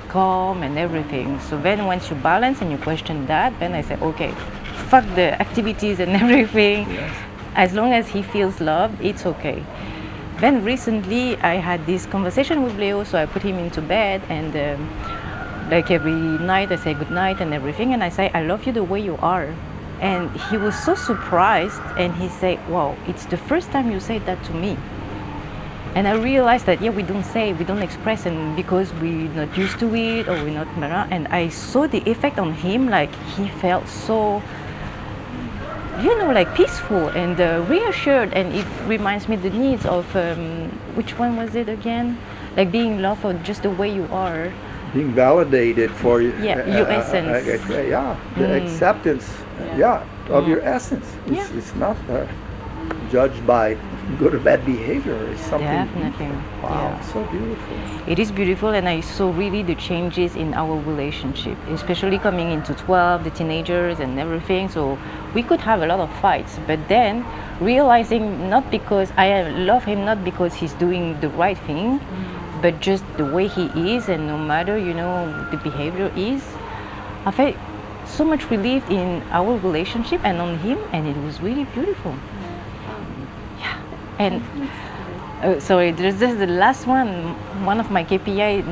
calm and everything. So then once you balance and you question that, then I say, okay, fuck the activities and everything. Yes. As long as he feels loved, it's okay. Then recently I had this conversation with Leo, so I put him into bed, and like every night I say good night and everything, and I say, I love you the way you are. And he was so surprised, and he said, wow, it's the first time you say that to me. And I realized that, we don't express, and because we're not used to it, or we're not, and I saw the effect on him, like he felt so, like peaceful and reassured. And it reminds me the needs of, which one was it again? Like being loved for just the way you are. Being validated for your essence. The acceptance, of your essence. It's not judged by good or bad behavior. It's something. Definitely. Wow, so beautiful. It is beautiful, and I saw really the changes in our relationship, especially coming into 12, the teenagers and everything. So we could have a lot of fights, but then realizing, not because I love him, not because he's doing the right thing, but just the way he is, and no matter, the behavior is, I felt so much relief in our relationship and on him, and it was really beautiful. And sorry, there's just the last one. One of my KPI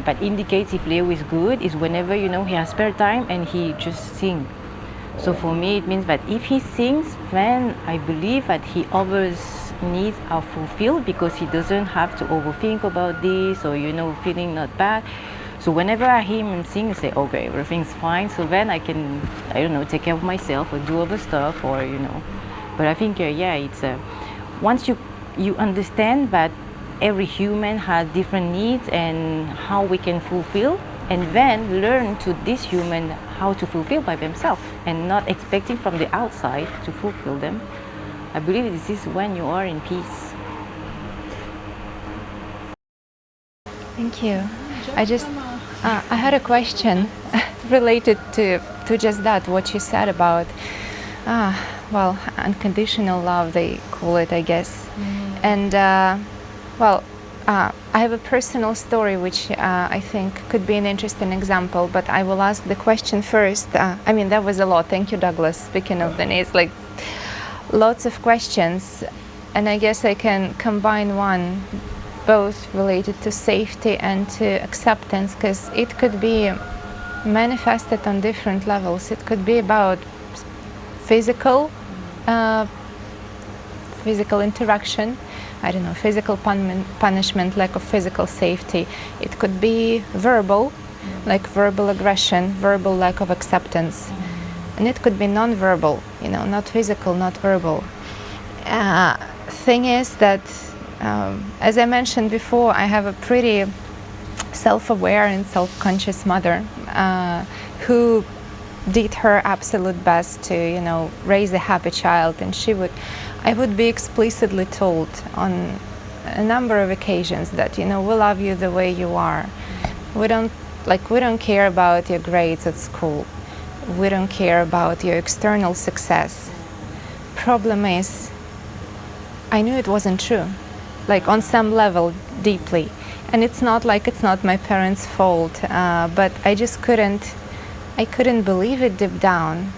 that indicates if Leo is good is whenever he has spare time and he just sings. So for me, it means that if he sings, then I believe that he others' needs are fulfilled, because he doesn't have to overthink about this, or feeling not bad. So whenever I hear him sing, I say, okay, everything's fine. So then I can, take care of myself or do other stuff, or But I think, it's once you understand that every human has different needs and how we can fulfill, and then learn to this human how to fulfill by themselves, and not expecting from the outside to fulfill them. I believe this is when you are in peace. Thank you. I had a question related to just that, what you said about well, unconditional love, they call it, I guess. And I have a personal story which I think could be an interesting example, but I will ask the question first. I mean, that was a lot. Thank you, Douglas. Speaking of the needs, like lots of questions, and I guess I can combine one, both related to safety and to acceptance, because it could be manifested on different levels. It could be about physical interaction, I don't know, physical punishment, lack of physical safety. It could be verbal, like verbal aggression, verbal lack of acceptance. And it could be non-verbal, you know, not physical, not verbal. Thing is that, as I mentioned before, I have a pretty self-aware and self-conscious mother who did her absolute best to, you know, raise a happy child, and I would be explicitly told on a number of occasions that, you know, we love you the way you are. We don't care about your grades at school. We don't care about your external success. Problem is, I knew it wasn't true, like on some level, deeply. And it's not my parents' fault, but I just couldn't believe it deep down.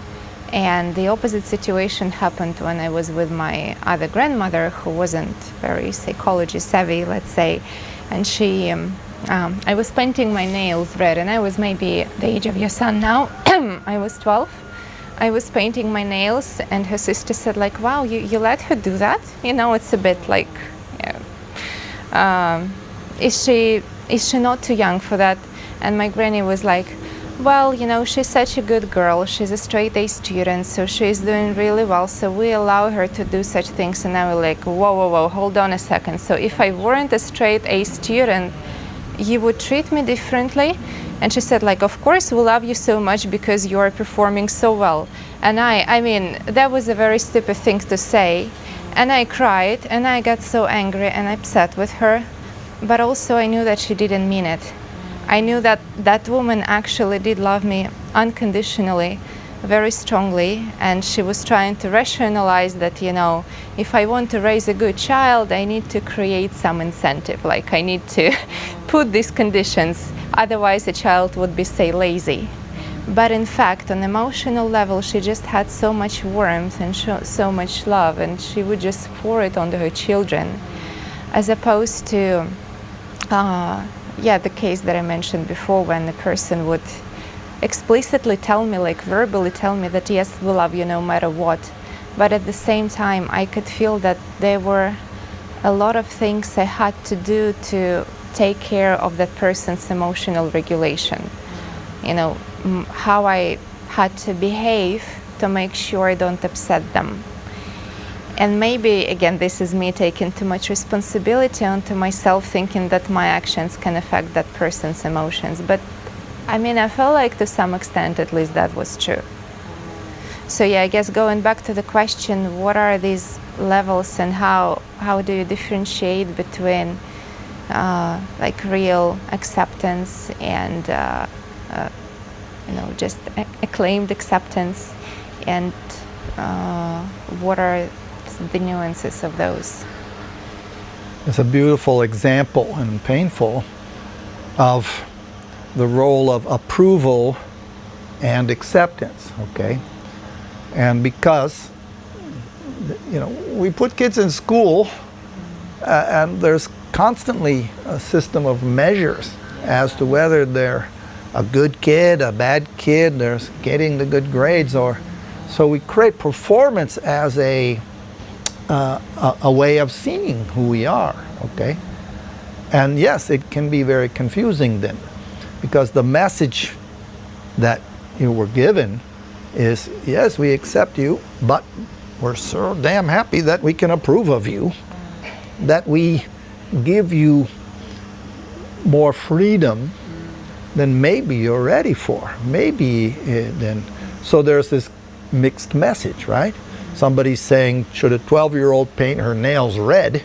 And the opposite situation happened when I was with my other grandmother, who wasn't very psychology savvy, let's say. And she, I was painting my nails red, and I was maybe the age of your son now. I was 12. I was painting my nails, and her sister said, like, wow, you let her do that? You know, it's a bit like, is she not too young for that? And my granny was like, well, you know, she's such a good girl. She's a straight A student, so she's doing really well. So we allow her to do such things. And I was like, whoa, hold on a second. So if I weren't a straight A student, you would treat me differently? And she said, like, of course we love you so much because you're performing so well. And I mean, that was a very stupid thing to say. And I cried, and I got so angry and upset with her. But also I knew that she didn't mean it. I knew that that woman actually did love me unconditionally, very strongly, and she was trying to rationalize that, you know, if I want to raise a good child, I need to create some incentive, like I need to put these conditions, otherwise a child would be, say, lazy. But in fact, on emotional level, she just had so much warmth and so much love, and she would just pour it onto her children, as opposed to the case that I mentioned before, when the person would explicitly tell me, like verbally tell me that yes, we love you no matter what. But at the same time, I could feel that there were a lot of things I had to do to take care of that person's emotional regulation. You know, how I had to behave to make sure I don't upset them. And maybe, again, this is me taking too much responsibility onto myself, thinking that my actions can affect that person's emotions. But I mean, I felt like to some extent, at least, that was true. So yeah, I guess going back to the question, what are these levels and how do you differentiate between like real acceptance and just acclaimed acceptance, and what are the nuances of those? It's a beautiful example and painful of the role of approval and acceptance, okay? And because, you know, we put kids in school and there's constantly a system of measures as to whether they're a good kid, a bad kid, they're getting the good grades, or so we create performance as a way of seeing who we are, okay? And yes, it can be very confusing then, because the message that you were given is, yes, we accept you, but we're so damn happy that we can approve of you, that we give you more freedom than maybe you're ready for. Maybe then, so there's this mixed message, right? Somebody's saying, should a 12-year-old paint her nails red?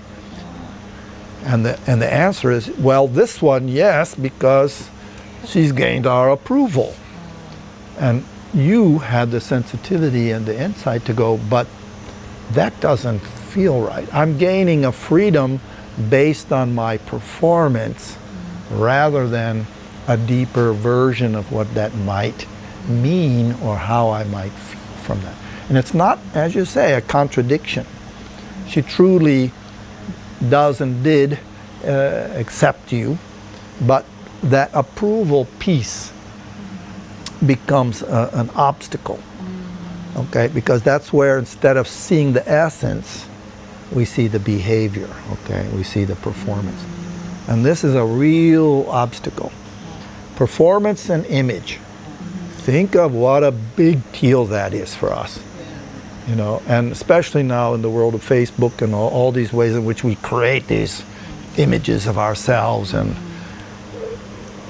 And the answer is, well, this one, yes, because she's gained our approval. And you had the sensitivity and the insight to go, but that doesn't feel right. I'm gaining a freedom based on my performance rather than a deeper version of what that might mean or how I might feel from that. And it's not, as you say, a contradiction. She truly does and did accept you, but that approval piece becomes an obstacle, okay? Because that's where instead of seeing the essence, we see the behavior, okay? We see the performance. And this is a real obstacle. Performance and image. Think of what a big deal that is for us. You know, and especially now in the world of Facebook and all these ways in which we create these images of ourselves, and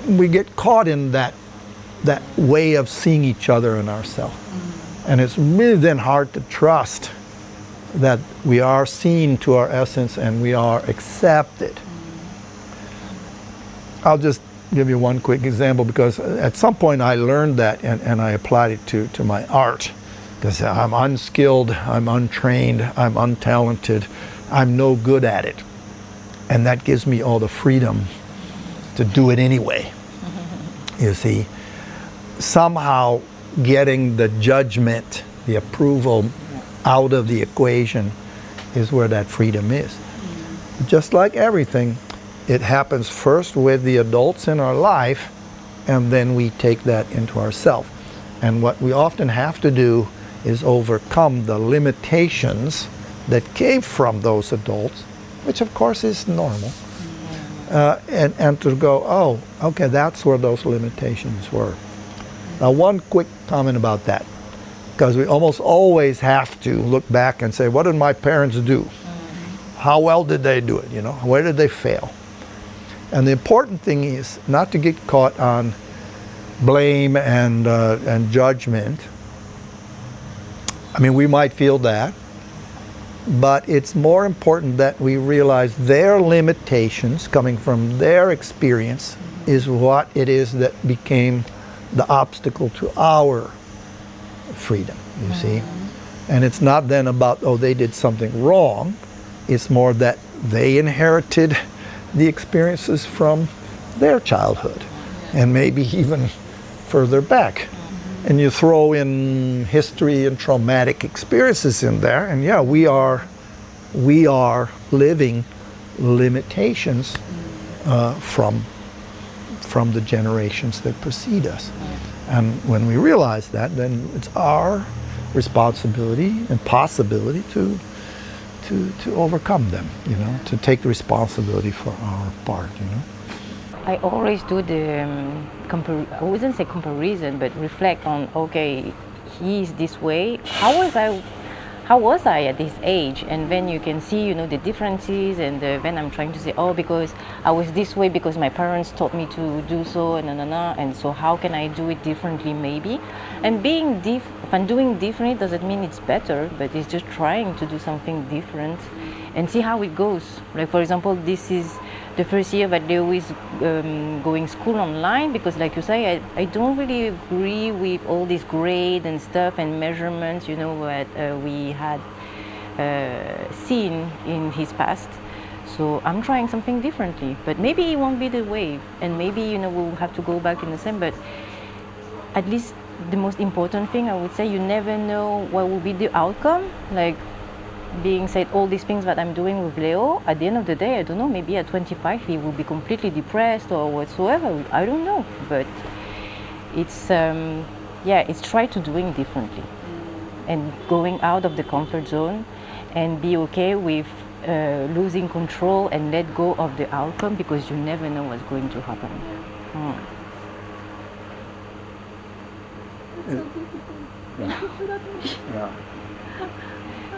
we get caught in that way of seeing each other and ourselves. And it's really then hard to trust that we are seen to our essence and we are accepted. I'll just give you one quick example, because at some point I learned that and I applied it to my art. Because I'm unskilled, I'm untrained, I'm untalented, I'm no good at it. And that gives me all the freedom to do it anyway. You see, somehow getting the judgment, the approval out of the equation is where that freedom is. Just like everything, it happens first with the adults in our life, and then we take that into ourselves. And what we often have to do is overcome the limitations that came from those adults, which of course is normal, and to go, oh, okay, that's where those limitations were. Now, one quick comment about that, because we almost always have to look back and say, what did my parents do? How well did they do it? You know, where did they fail? And the important thing is not to get caught on blame and judgment. I mean, we might feel that, but it's more important that we realize their limitations coming from their experience is what it is that became the obstacle to our freedom, you see? And it's not then about, oh, they did something wrong. It's more that they inherited the experiences from their childhood and maybe even further back. And you throw in history and traumatic experiences in there, and yeah, we are living limitations from the generations that precede us. And when we realize that, then it's our responsibility and possibility to overcome them, you know, to take the responsibility for our part, you know. I always do the, I wouldn't say comparison, but reflect on, okay, he is this way. How was I at this age? And then you can see, you know, the differences, and then I'm trying to say, oh, because I was this way because my parents taught me to do so, and so how can I do it differently maybe? And if I'm doing differently doesn't mean it's better, but it's just trying to do something different and see how it goes. Like, for example, this is the first year that Leo is going school online, because like you say, I don't really agree with all this grade and stuff and measurements, you know, that we had seen in his past. So I'm trying something differently, but maybe it won't be the way, and maybe, you know, we'll have to go back in the same, but at least the most important thing, I would say, you never know what will be the outcome. Like, being said, all these things that I'm doing with Leo, at the end of the day, I don't know, maybe at 25 he will be completely depressed or whatsoever, I don't know, but it's it's try to doing differently and going out of the comfort zone and be okay with losing control and let go of the outcome, because you never know what's going to happen. Yeah.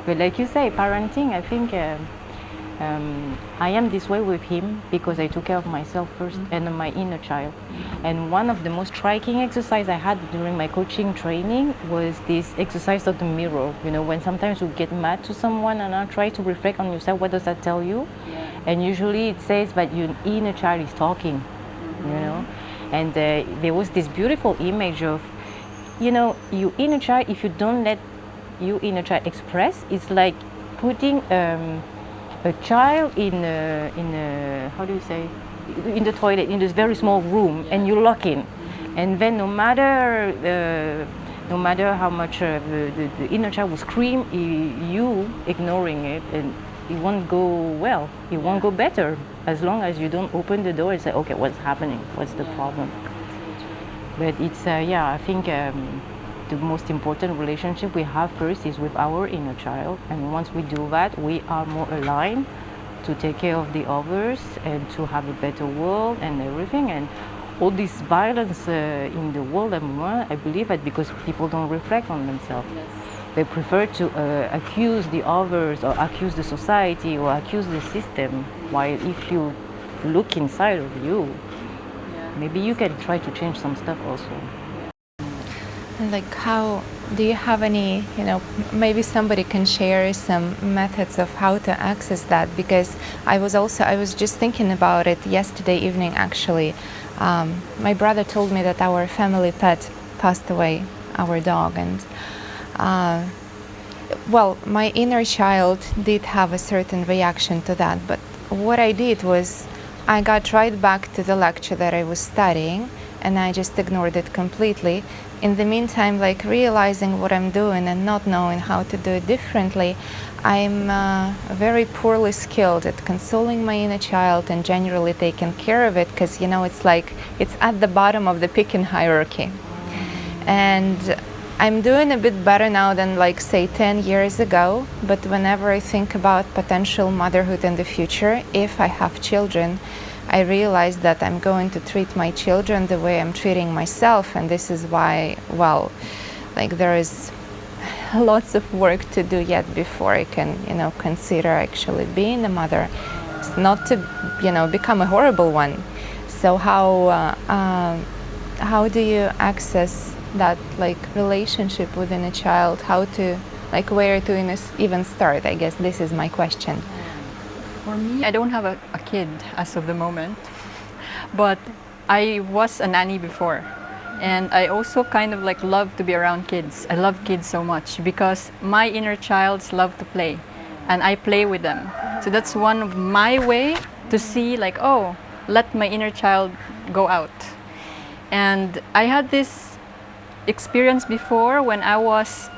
But like you say, parenting, I think I am this way with him because I took care of myself first and my inner child. And one of the most striking exercises I had during my coaching training was this exercise of the mirror. You know, when sometimes you get mad to someone and I try to reflect on yourself, what does that tell you? And usually it says that your inner child is talking, you know. And there was this beautiful image of, you know, your inner child, if you don't let your inner child express, it's like putting a child in a how do you say, in the toilet, in this very small room, and you lock in, and then no matter how much the inner child will scream, you ignoring it, and it won't go well. It won't go better as long as you don't open the door and say, okay, what's happening? What's the problem? But it's I think the most important relationship we have first is with our inner child, and once we do that, we are more aligned to take care of the others and to have a better world and everything. And all this violence in the world, I believe that because people don't reflect on themselves. Yes. They prefer to accuse the others or accuse the society or accuse the system, while if you look inside of you, maybe you can try to change some stuff also. And like, how do you have any, maybe somebody can share some methods of how to access that? Because I was just thinking about it yesterday evening, actually. My brother told me that our family pet passed away, our dog, and well, my inner child did have a certain reaction to that, but what I did was I got right back to the lecture that I was studying, and I just ignored it completely. In the meantime, like realizing what I'm doing and not knowing how to do it differently, I'm very poorly skilled at consoling my inner child and generally taking care of it, because it's like it's at the bottom of the pecking hierarchy. And I'm doing a bit better now than, like, say 10 years ago, but whenever I think about potential motherhood in the future, if I have children, I realize that I'm going to treat my children the way I'm treating myself, and this is why, well, like, there is lots of work to do yet before I can, consider actually being a mother. It's not to, become a horrible one. So how do you access that, like, relationship within a child? How to, like, where to even start? I guess this is my question. For me, I don't have a kid as of the moment, but I was a nanny before. And I also kind of like love to be around kids. I love kids so much because my inner childs love to play and I play with them. So that's one of my way to see, like, oh, let my inner child go out. And I had this experience before when I was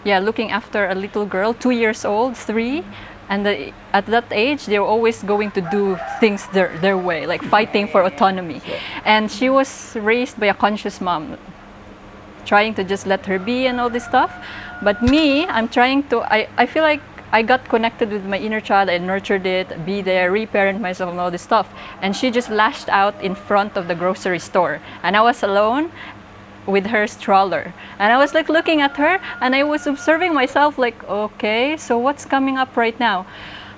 looking after a little girl, 2 years old, 3, and at that age they were always going to do things their way, like fighting for autonomy. And she was raised by a conscious mom, trying to just let her be and all this stuff. But me, I'm trying to, I feel like I got connected with my inner child. I nurtured it, be there, reparent myself and all this stuff. And she just lashed out in front of the grocery store. And I was alone with her stroller. And I was like looking at her and I was observing myself like, okay, so what's coming up right now?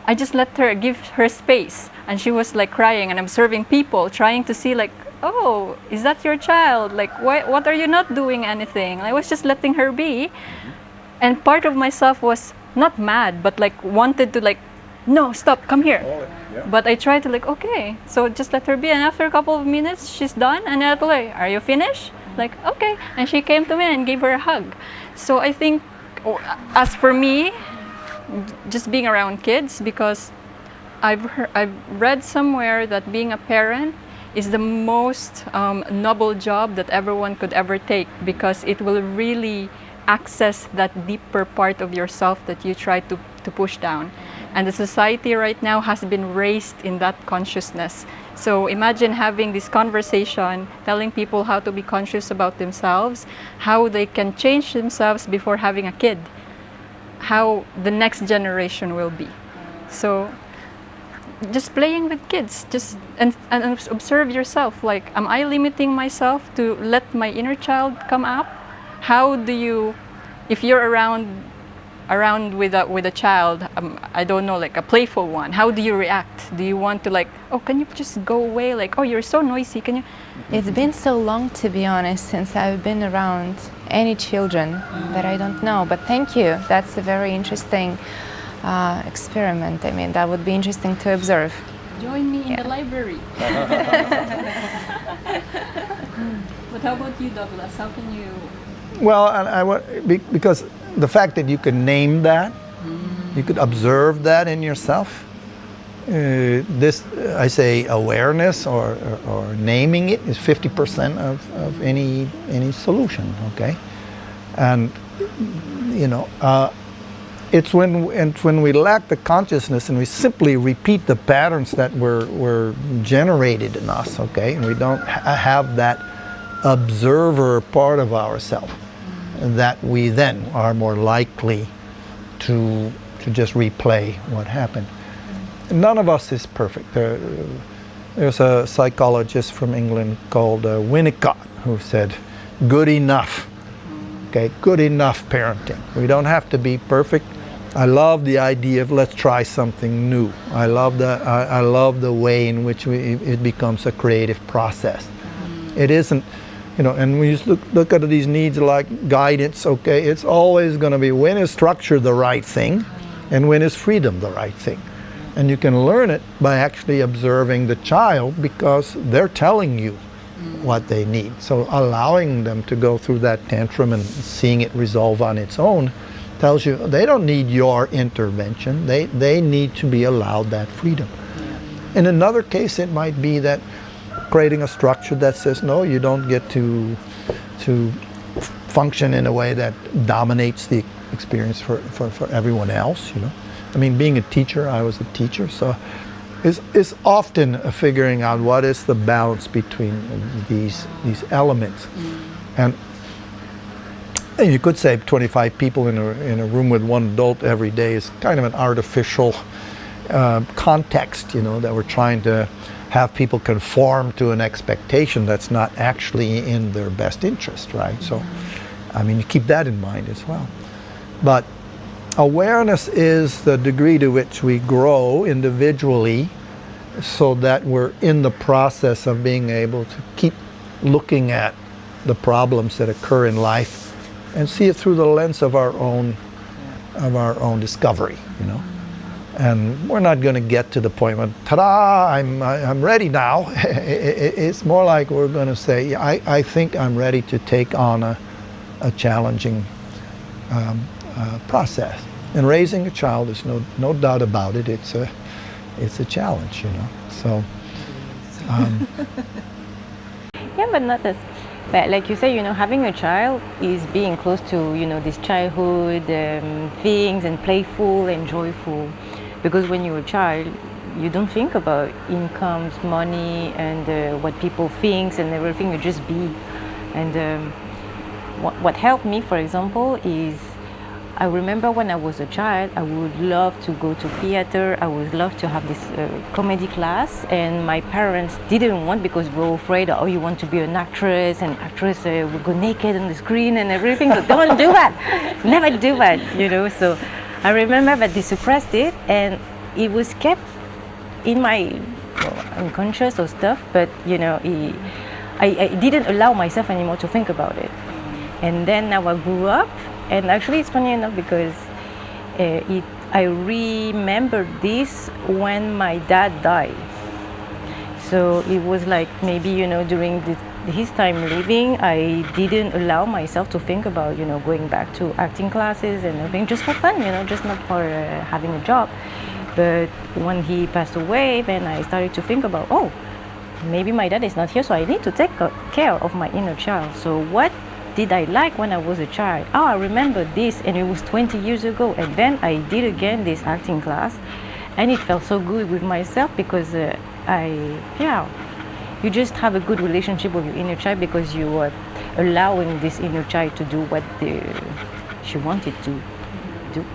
I just let her, give her space. And she was like crying and observing people, trying to see like, oh, is that your child? Like, what are you not doing anything? And I was just letting her be. And part of myself was not mad, but like wanted to like, no, stop, come here. But I tried to like, okay, so just let her be. And after a couple of minutes, she's done. And I was like, are you finished? Like, okay. And she came to me and gave her a hug. So I think, as for me, just being around kids, because I've read somewhere that being a parent is the most noble job that everyone could ever take, because it will really access that deeper part of yourself that you try to push down. And the society right now has been raised in that consciousness. So imagine having this conversation, telling people how to be conscious about themselves, how they can change themselves before having a kid, how the next generation will be. So just playing with kids, just and observe yourself. Like, am I limiting myself to let my inner child come up? How do you, if you're around with a child, I don't know, like a playful one, how do you react? Do you want to like, oh, can you just go away? Like, oh, you're so noisy, can you? It's been so long, to be honest, since I've been around any children that I don't know. But thank you. That's a very interesting experiment. I mean, that would be interesting to observe. Join me in the library. But how about you, Douglas? How can you? Well, because the fact that you can name that You could observe that in yourself. This, I say, awareness or naming it is 50% of any solution. Okay, and it's when we lack the consciousness and we simply repeat the patterns that were generated in us. Okay, and we don't have that observer part of ourselves, that we then are more likely to just replay what happened. None of us is perfect. There's a psychologist from England called Winnicott who said, "Good enough." Okay, good enough parenting. We don't have to be perfect. I love the idea of let's try something new. I love the way in which it becomes a creative process. It isn't, and when you look at these needs like guidance, okay, it's always going to be, when is structure the right thing and when is freedom the right thing? And you can learn it by actually observing the child, because they're telling you what they need. So allowing them to go through that tantrum and seeing it resolve on its own tells you they don't need your intervention. They need to be allowed that freedom. In another case, it might be that creating a structure that says, no, you don't get to function in a way that dominates the experience for everyone else. I mean, being a teacher, I was a teacher, so it's often figuring out what is the balance between these elements. And you could say 25 people in a room with one adult every day is kind of an artificial context, that we're trying to have people conform to an expectation that's not actually in their best interest, right? So, I mean, you keep that in mind as well. But awareness is the degree to which we grow individually, so that we're in the process of being able to keep looking at the problems that occur in life and see it through the lens of our own discovery, And we're not going to get to the point when, ta-da, I'm ready now. It's more like we're going to say, I think I'm ready to take on a challenging process. And raising a child is no doubt about it. It's a challenge, So. Yeah, but not as bad. Like you say, having a child is being close to, this childhood things, and playful and joyful. Because when you're a child, you don't think about incomes, money, and what people think and everything. You just be. And what helped me, for example, is I remember when I was a child, I would love to go to theater. I would love to have this comedy class, and my parents didn't want, because we were afraid, oh, you want to be an actress, and actress will go naked on the screen and everything. So don't do that. Never do that, So I remember that they suppressed it, and it was kept in my unconscious or stuff. But I didn't allow myself anymore to think about it. And then now I grew up. And actually, it's funny enough, because I remember this when my dad died. So it was like maybe, during his time living, I didn't allow myself to think about, going back to acting classes and everything, just for fun, just not for having a job. But when he passed away, then I started to think about, oh, maybe my dad is not here, so I need to take care of my inner child. So what did I like when I was a child? Oh, I remember this, and it was 20 years ago. And then I did again this acting class, and it felt so good with myself, because you just have a good relationship with your inner child, because you are allowing this inner child to do what she wanted to do.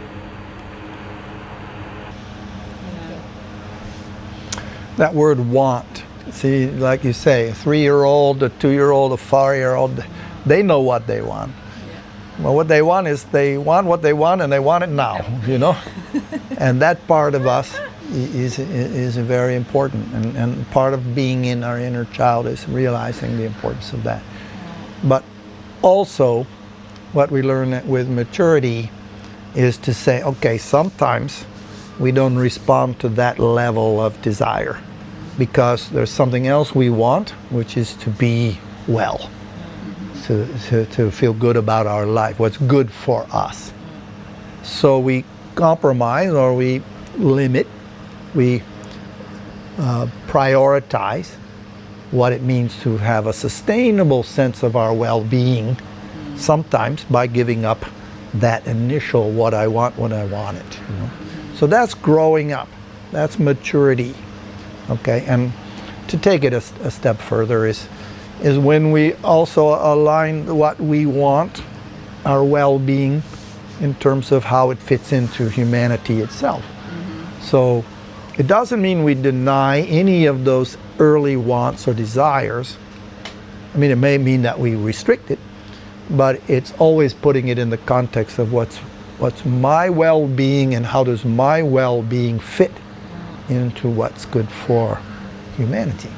That word want, see, like you say, a 3-year-old, a 2-year-old, a 4-year-old, they know what they want. Well, what they want is they want what they want, and they want it now, And that part of us is very important. And part of being in our inner child is realizing the importance of that. But also, what we learn with maturity is to say, okay, sometimes we don't respond to that level of desire, because there's something else we want, which is to be well. To feel good about our life, what's good for us. So we compromise or we limit, we prioritize what it means to have a sustainable sense of our well-being, sometimes by giving up that initial what I want when I want it. You know? So that's growing up. That's maturity. Okay, and to take it a step further is when we also align what we want, our well-being, in terms of how it fits into humanity itself. So it doesn't mean we deny any of those early wants or desires. I mean, it may mean that we restrict it, but it's always putting it in the context of what's my well-being and how does my well-being fit into what's good for humanity.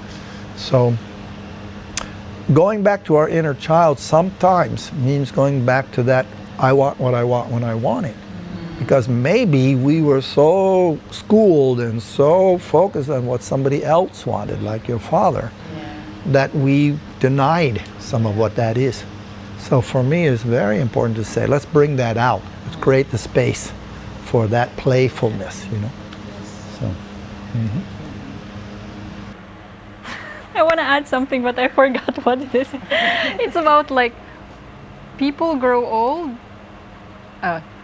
So going back to our inner child sometimes means going back to that I want what I want when I want it. Because maybe we were so schooled and so focused on what somebody else wanted, like your father, that we denied some of what that is. So for me, it's very important to say, let's bring that out. Let's create the space for that playfulness, you know. So, I want to add something, but I forgot what it is. It's about like people grow old.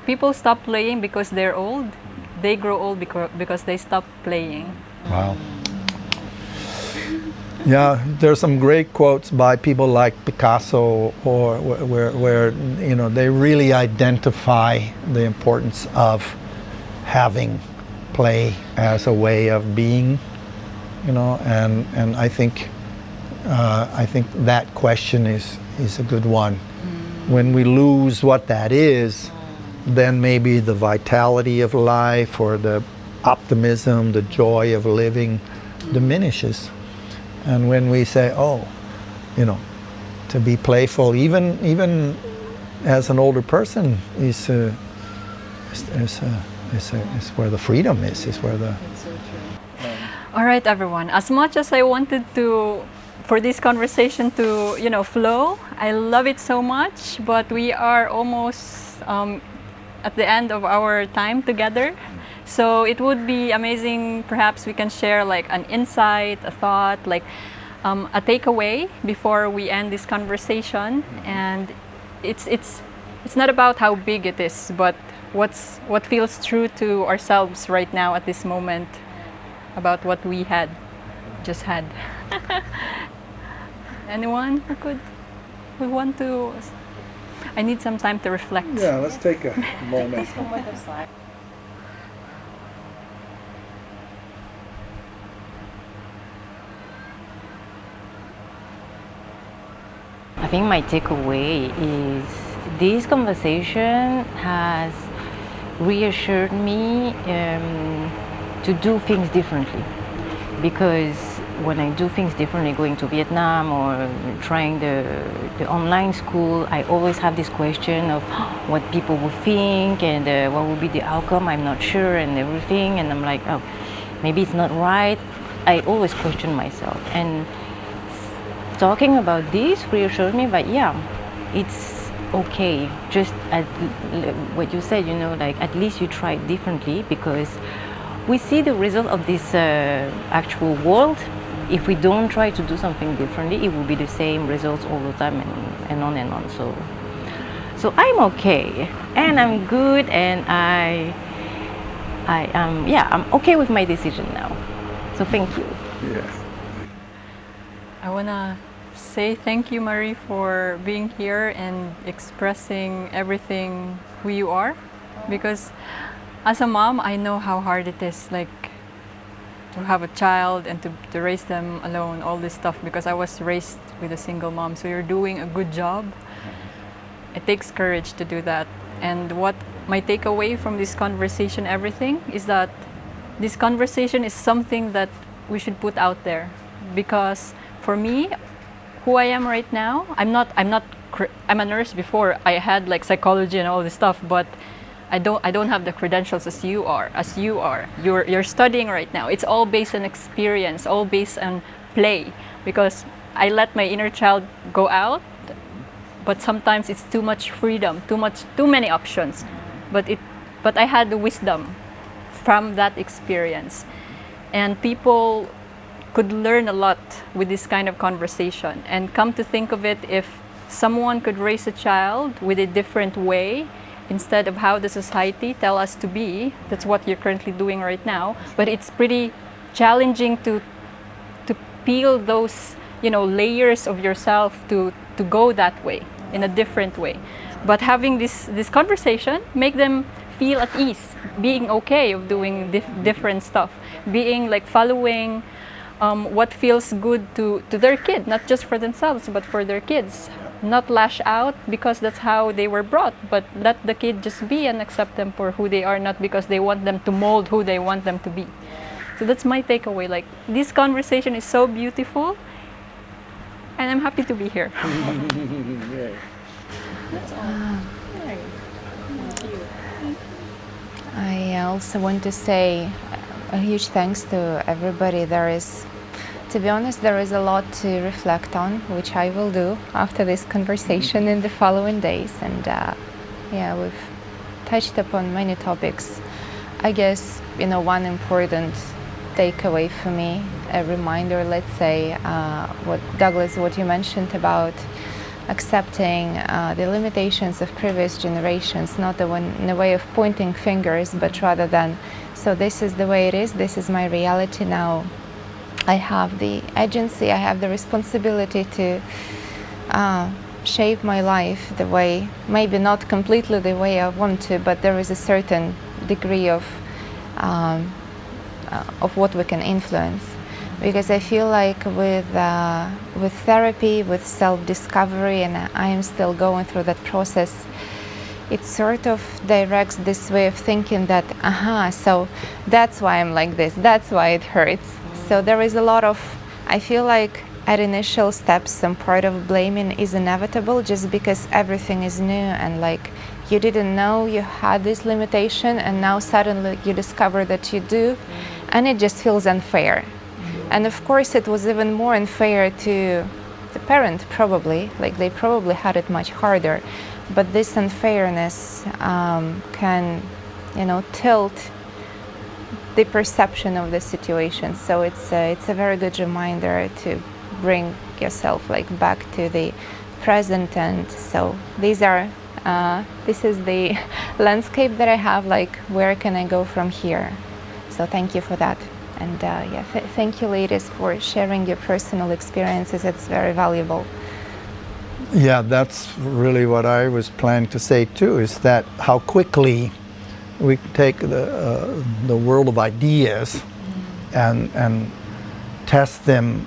People stop playing because they're old. They grow old because they stop playing. wow. Yeah, there's some great quotes by people like Picasso, or where you know they really identify the importance of having play as a way of being, you know, and I think that question is a good one. When we lose what that is, then maybe the vitality of life or the optimism, the joy of living diminishes. And when we say, oh, you know, to be playful, even as an older person, is where the freedom is where the... All right, everyone. As much as I wanted for this conversation to, you know, flow, I love it so much, but we are almost at the end of our time together. So it would be amazing, perhaps we can share like an insight, a thought, like a takeaway before we end this conversation. And it's not about how big it is, but what feels true to ourselves right now at this moment about what we just had. Anyone who want to? I need some time to reflect. Yeah, let's take a moment. I think my takeaway is this conversation has reassured me to do things differently, because when I do things differently, going to Vietnam or trying the online school, I always have this question of what people will think and what will be the outcome. I'm not sure and everything, and I'm like, oh, maybe it's not right. I always question myself, and talking about this reassured me that yeah, it's okay. Just what you said, you know, like at least you tried differently, because we see the result of this actual world. If we don't try to do something differently, it will be the same results all the time, and on and on. So I'm okay, and I'm good, and I am, yeah, I'm okay with my decision now. So thank you. Yeah. I want to say thank you, Marie, for being here and expressing everything who you are, because as a mom, I know how hard it is, like to have a child and to raise them alone, all this stuff, because I was raised with a single mom. So you're doing a good job. It takes courage to do that. And what my takeaway from this conversation, everything, is that this conversation is something that we should put out there, because for me, who I am right now, I'm a nurse. Before I had like psychology and all this stuff, but I don't have the credentials as you are. You're studying right now. It's all based on experience, all based on play, because I let my inner child go out, but sometimes it's too much freedom, too many options. But but I had the wisdom from that experience. And people could learn a lot with this kind of conversation. And come to think of it, if someone could raise a child with a different way, instead of how the society tell us to be, that's what you're currently doing right now. But it's pretty challenging to peel those, layers of yourself to go that way, in a different way. But having this conversation make them feel at ease, being okay of doing different stuff, being like following what feels good to their kid, not just for themselves but for their kids. Not lash out because that's how they were brought, but let the kid just be and accept them for who they are, not because they want them to mold who they want them to be. So that's my takeaway. Like, this conversation is so beautiful, and I'm happy to be here. I also want to say a huge thanks to everybody. To be honest, there is a lot to reflect on, which I will do after this conversation in the following days. And we've touched upon many topics. I guess, one important takeaway for me, a reminder, let's say, what you mentioned about accepting the limitations of previous generations, not in a way of pointing fingers, but rather than, so this is the way it is, this is my reality now. I have the agency, I have the responsibility to shape my life the way, maybe not completely the way I want to, but there is a certain degree of what we can influence. Because I feel like with therapy, with self-discovery, and I am still going through that process, it sort of directs this way of thinking that, so that's why I'm like this, that's why it hurts. So there is a lot of, I feel like at initial steps, some part of blaming is inevitable just because everything is new and like you didn't know you had this limitation and now suddenly you discover that you do, and it just feels unfair. And of course it was even more unfair to the parent probably, like they probably had it much harder. But this unfairness can, tilt the perception of the situation. So it's a very good reminder to bring yourself back to the present. And so this is the landscape that I have, where can I go from here? So thank you for that. And thank you ladies for sharing your personal experiences. It's very valuable. Yeah, that's really what I was planning to say too, is that how quickly we take the world of ideas and test them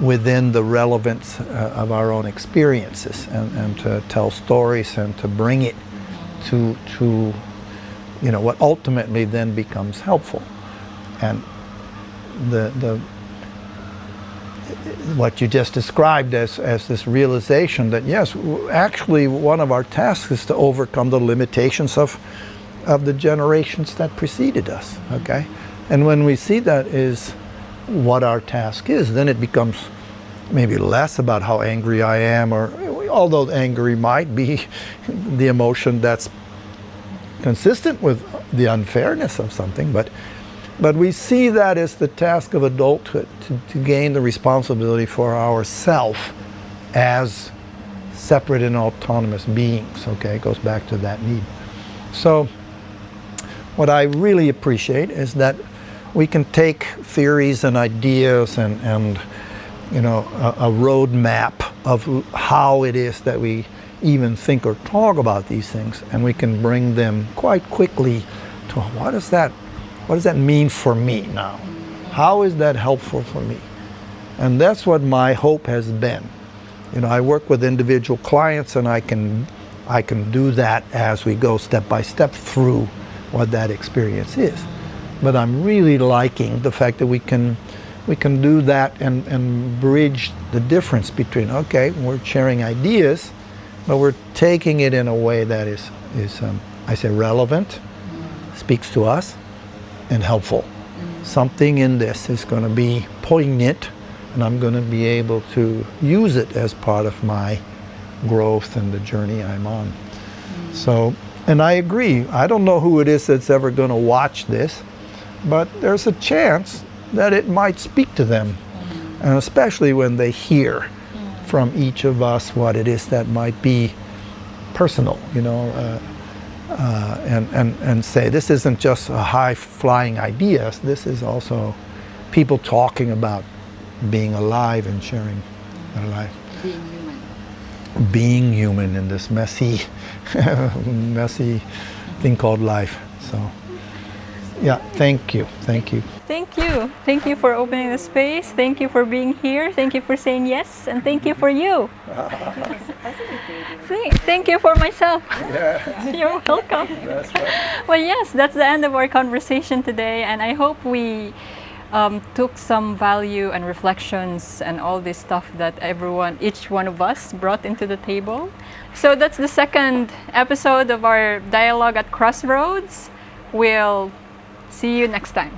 within the relevance of our own experiences, and to tell stories and to bring it to what ultimately then becomes helpful. And what you just described as this realization that yes, actually one of our tasks is to overcome the limitations of the generations that preceded us, okay? And when we see that is what our task is, then it becomes maybe less about how angry I am, or although angry might be the emotion that's consistent with the unfairness of something, but we see that as the task of adulthood, to gain the responsibility for ourself as separate and autonomous beings, okay? It goes back to that need. So what I really appreciate is that we can take theories and ideas and a roadmap of how it is that we even think or talk about these things, and we can bring them quite quickly to what does that mean for me now? How is that helpful for me? And that's what my hope has been. I work with individual clients, and I can do that as we go step by step through what that experience is. But I'm really liking the fact that we can do that and bridge the difference between, okay, we're sharing ideas, but we're taking it in a way that is I say relevant, speaks to us, and helpful. Something in this is going to be poignant, and I'm going to be able to use it as part of my growth and the journey I'm on. So And I agree. I don't know who it is that's ever going to watch this, but there's a chance that it might speak to them, and especially when they hear from each of us what it is that might be personal, and say this isn't just a high-flying idea. This is also people talking about being alive and sharing their life. Being human. Being human in this messy thing called life. So, yeah, thank you. Thank you. Thank you for opening the space. Thank you for being here. Thank you for saying yes. And thank you for you. Thank you for myself. You're welcome. Well, yes, that's the end of our conversation today. And I hope we took some value and reflections and all this stuff that each one of us brought into the table. So that's the second episode of our Dialogue at Crossroads. We'll see you next time.